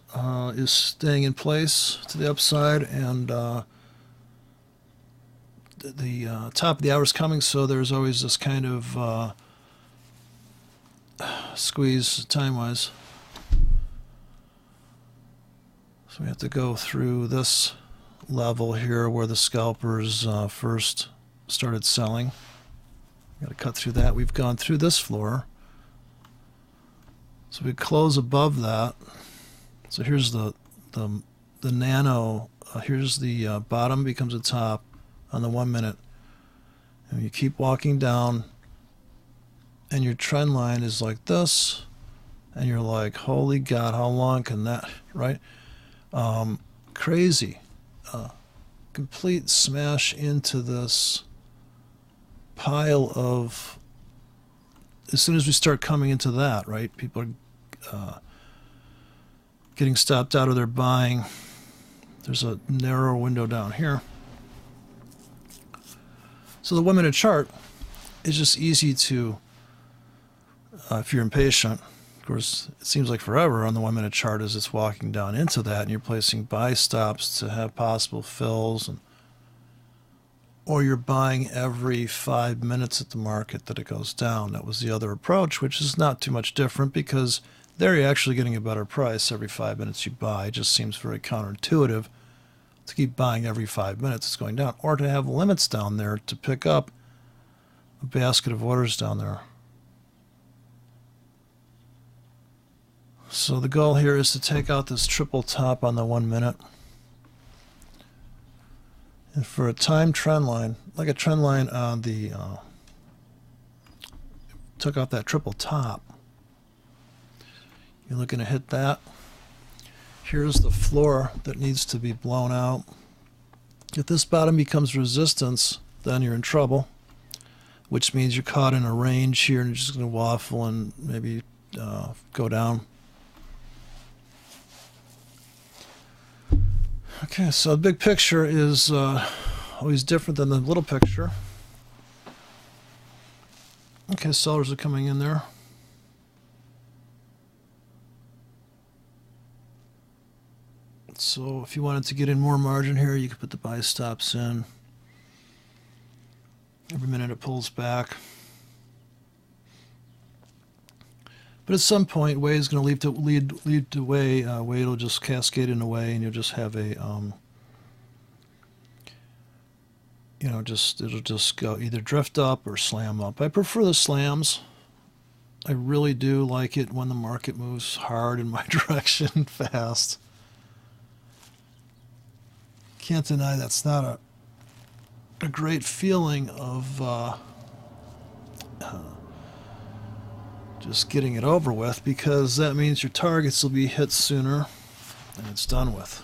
is staying in place to the upside, and the top of the hour is coming, so there's always this kind of squeeze time-wise. So we have to go through this level here where the scalpers first started selling. Got to cut through that. We've gone through this floor. So we close above that. So here's the nano. Here's the bottom becomes a top on the 1 minute. And you keep walking down, and your trend line is like this, and you're like, holy God, how long can that, right? Crazy. Complete smash into this pile of, as soon as we start coming into that, right, people are getting stopped out of their buying. There's a narrow window down here. So the 1 minute chart is just easy to, if you're impatient. Of course, it seems like forever on the 1 minute chart as it's walking down into that, and you're placing buy stops to have possible fills, or you're buying every 5 minutes at the market that it goes down. That was the other approach, which is not too much different, because there you're actually getting a better price every 5 minutes you buy. It just seems very counterintuitive to keep buying every 5 minutes it's going down, or to have limits down there to pick up a basket of orders down there. So the goal here is to take out this triple top on the 1 minute. And for a time trend line, like a trend line on the, took out that triple top. You're looking to hit that. Here's the floor that needs to be blown out. If this bottom becomes resistance, then you're in trouble, which means you're caught in a range here and you're just going to waffle and maybe go down. Okay, so the big picture is always different than the little picture. Okay, sellers are coming in there. So if you wanted to get in more margin here, you could put the buy stops in. Every minute it pulls back. But at some point, Way is going to lead to Way. Way will just cascade in a way, and you'll just have a, you know, it'll just go either drift up or slam up. I prefer the slams. I really do like it when the market moves hard in my direction fast. Can't deny that's not a great feeling of just getting it over with, because that means your targets will be hit sooner and it's done with.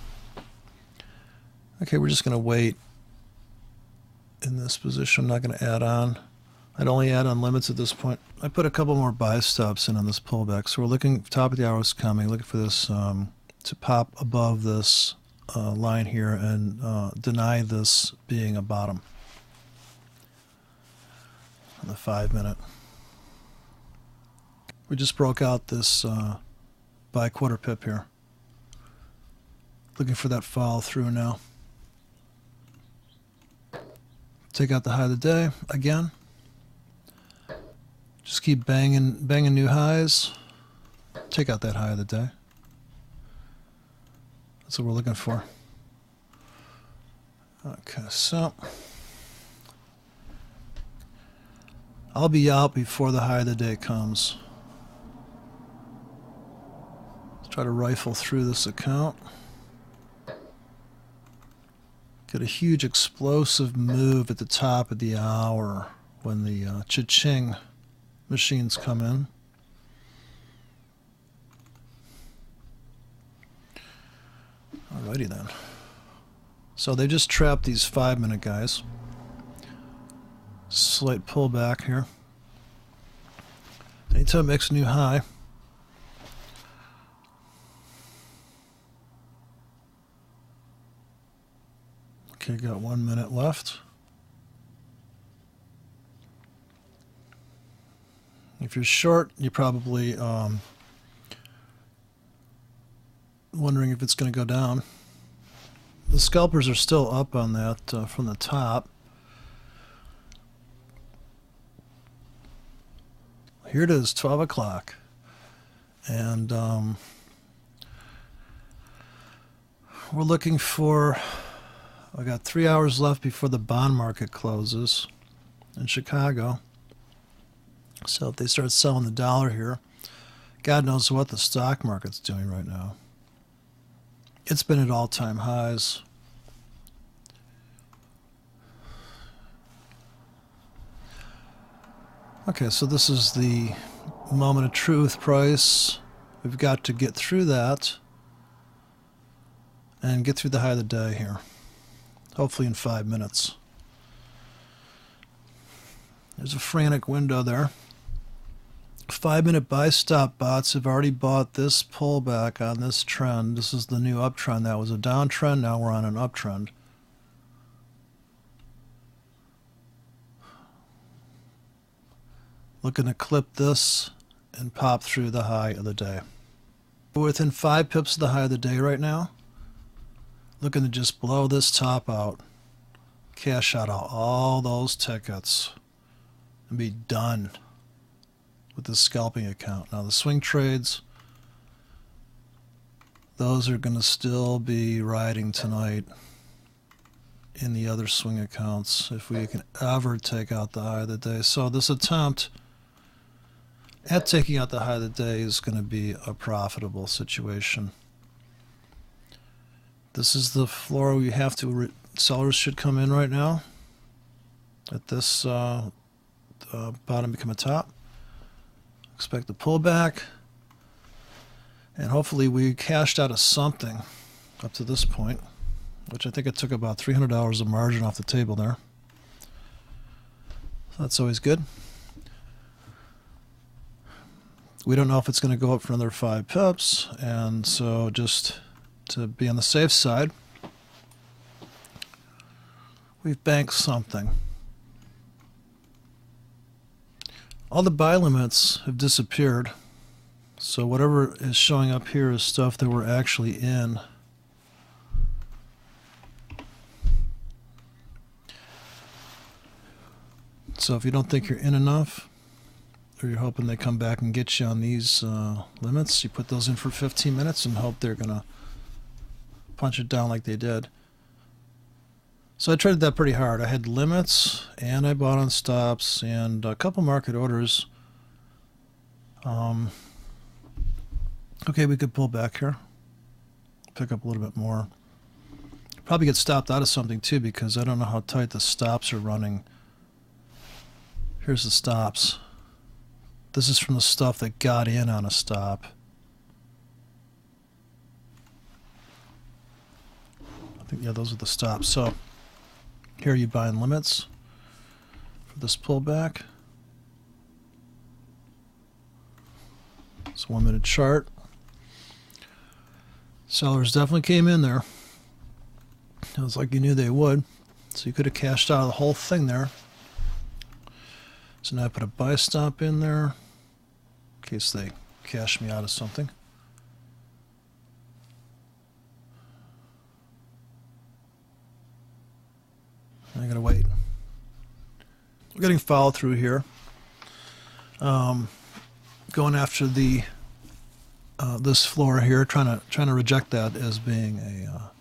Okay, we're just going to wait in this position. I'm not going to add on. I'd only add on limits at this point. I put a couple more buy stops in on this pullback. So we're looking, top of the hour is coming, looking for this to pop above this line here and deny this being a bottom on the 5 minute. We just broke out this buy quarter pip here. Looking for that follow through now. Take out the high of the day again. Just keep banging new highs. Take out that high of the day. That's what we're looking for. Okay, so I'll be out before the high of the day comes. Try to rifle through this account. Get a huge explosive move at the top of the hour when the cha-ching machines come in. Alrighty then. So they just trapped these 5-minute guys. Slight pullback here. Anytime it makes a new high. Okay, got 1 minute left. If you're short, you're probably wondering if it's going to go down. The scalpers are still up on that from the top. Here it is, 12 o'clock. And we're looking for... I got 3 hours left before the bond market closes in Chicago. So if they start selling the dollar here, God knows what the stock market's doing right now. It's been at all-time highs. Okay, so this is the moment of truth price. We've got to get through that and get through the high of the day here. Hopefully in 5 minutes. There's a frantic window there. 5-minute buy stop bots have already bought this pullback on this trend. This is the new uptrend. That was a downtrend. Now we're on an uptrend. Looking to clip this and pop through the high of the day. We're within 5 pips of the high of the day right now. Looking to just blow this top out, cash out all those tickets, and be done with the scalping account. Now the swing trades, those are going to still be riding tonight in the other swing accounts if we can ever take out the high of the day. So this attempt at taking out the high of the day is going to be a profitable situation. This is the floor we have to, sellers should come in right now. Let this bottom become a top. Expect a pullback. And hopefully we cashed out of something up to this point, which I think it took about $300 of margin off the table there. So that's always good. We don't know if it's going to go up for another 5 pips, and so just to be on the safe side, we've banked something. All the buy limits have disappeared, so whatever is showing up here is stuff that we're actually in. So if you don't think you're in enough, or you're hoping they come back and get you on these limits, you put those in for 15 minutes and hope they're going to punch it down like they did. So I traded that pretty hard. I had limits and I bought on stops and a couple market orders. Okay, we could pull back here, pick up a little bit more. Probably get stopped out of something too because I don't know how tight the stops are running. Here's the stops. This is from the stuff that got in on a stop. I think, yeah, those are the stops. So here you buying limits for this pullback. It's a 1 minute chart. Sellers definitely came in there. It was like you knew they would. So you could have cashed out of the whole thing there. So now I put a buy stop in there in case they cash me out of something. I gotta wait. We're getting follow through here. Going after the this floor here, trying to reject that as being a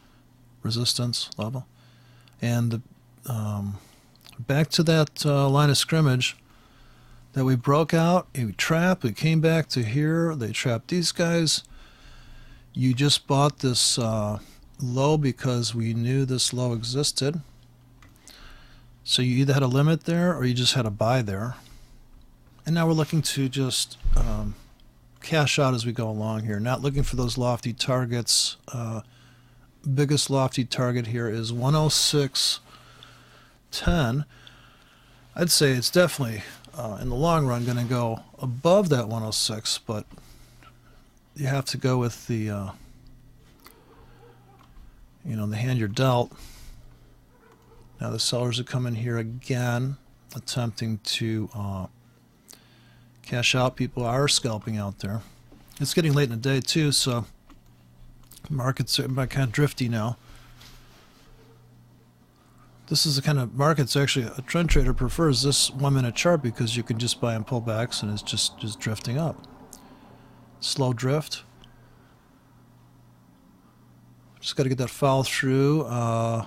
resistance level, and back to that line of scrimmage that we broke out. We trapped. We came back to here. They trapped these guys, You just bought this low because we knew this low existed. So you either had a limit there or you just had a buy there. And now we're looking to just cash out as we go along here. Not looking for those lofty targets. Biggest lofty target here is 106.10. I'd say it's definitely in the long run going to go above that 106, but you have to go with the the hand you're dealt. Now the sellers are coming here again, attempting to cash out. People are scalping out there. It's getting late in the day too, so markets are kind of drifty now. This is the kind of markets actually a trend trader prefers this 1 minute chart because you can just buy and pullbacks and it's just drifting up. Slow drift. Just got to get that follow through in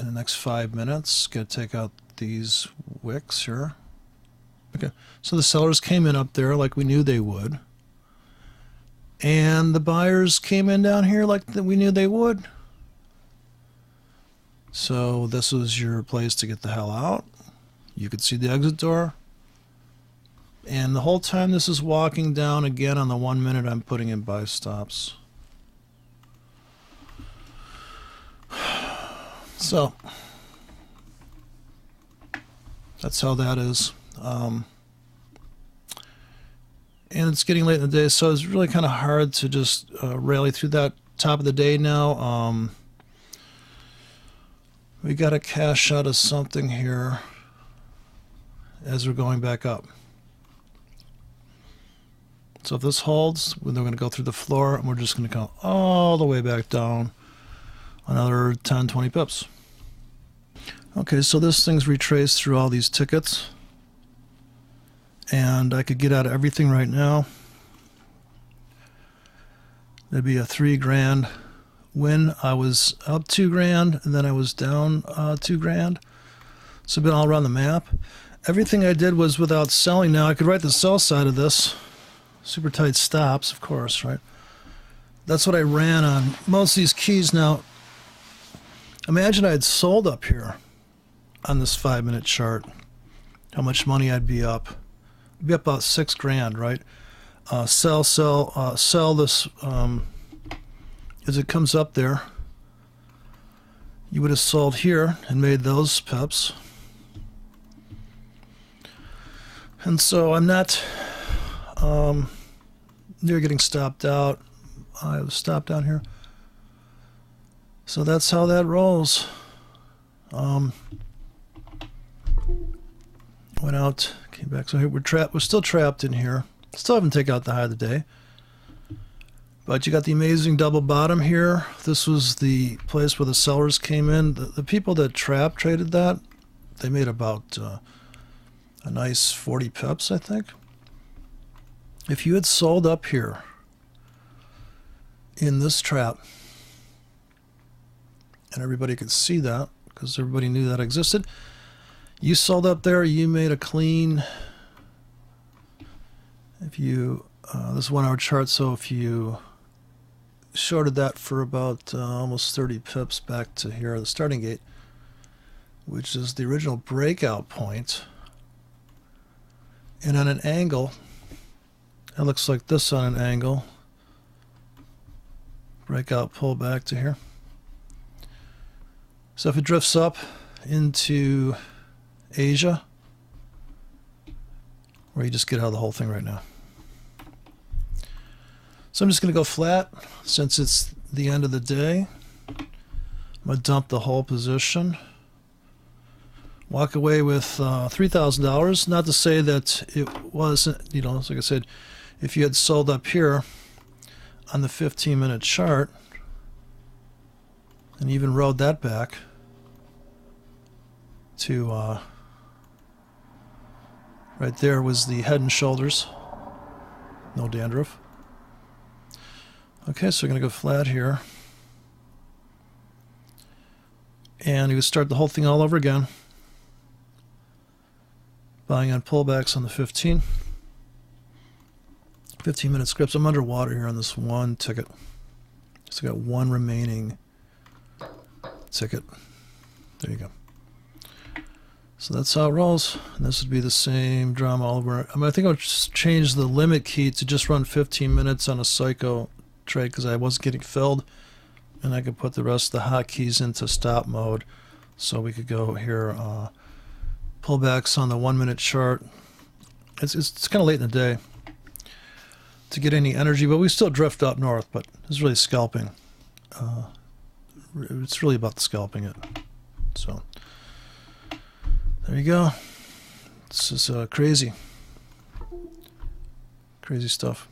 the next 5 minutes. Got to take out these wicks here. Okay, so the sellers came in up there like we knew they would. And the buyers came in down here like we knew they would. So this was your place to get the hell out. You could see the exit door. And the whole time this is walking down, again on the 1 minute, I'm putting in buy stops. So that's how that is. And it's getting late in the day, so it's really kind of hard to just rally through that top of the day now. We got to cash out of something here as we're going back up. So if this holds, we're going to go through the floor, and we're just going to go all the way back down another 10, 20 pips. Okay, so this thing's retraced through all these tickets. And I could get out of everything right now. There'd be a $3,000 win. I was up $2,000 and then I was down $2,000. So I've been all around the map. Everything I did was without selling. Now I could write the sell side of this. Super tight stops, of course, right? That's what I ran on most of these keys. Now, imagine I had sold up here on this 5 minute chart. How much money I'd be up. Be up about $6,000, right? Sell this as it comes up there. You would have sold here and made those pips. And so I'm not near getting stopped out. I was stopped down here. So that's how that rolls. Went out, came back. So here we're trapped. We're still trapped in here. Still haven't taken out the high of the day. But you got the amazing double bottom here. This was the place where the sellers came in. The people that traded that, they made about a nice 40 pips, I think. If you had sold up here in this trap, and everybody could see that because everybody knew that existed, you sold up there, you made a clean, if you, this 1 hour chart, so if you shorted that for about almost 30 pips back to here, the starting gate, which is the original breakout point, and on an angle, it looks like this on an angle, breakout, pull back to here. So if it drifts up into Asia, or you just get out of the whole thing right now. So I'm just going to go flat since it's the end of the day. I'm going to dump the whole position. Walk away with $3,000. Not to say that it wasn't, like I said, if you had sold up here on the 15-minute chart and even rode that back to right there was the head and shoulders, no dandruff. Okay, so we're going to go flat here. And you would start the whole thing all over again. Buying on pullbacks on the 15. 15-minute scripts. I'm underwater here on this one ticket. Just got one remaining ticket. There you go. So that's how it rolls. And this would be the same drama all over. I mean, I think I'll just change the limit key to just run 15 minutes on a psycho trade because I wasn't getting filled. And I could put the rest of the hotkeys into stop mode. So we could go here, pullbacks on the 1 minute chart. It's kind of late in the day to get any energy, but we still drift up north, but it's really scalping. It's really about scalping it. So there you go. This is crazy stuff.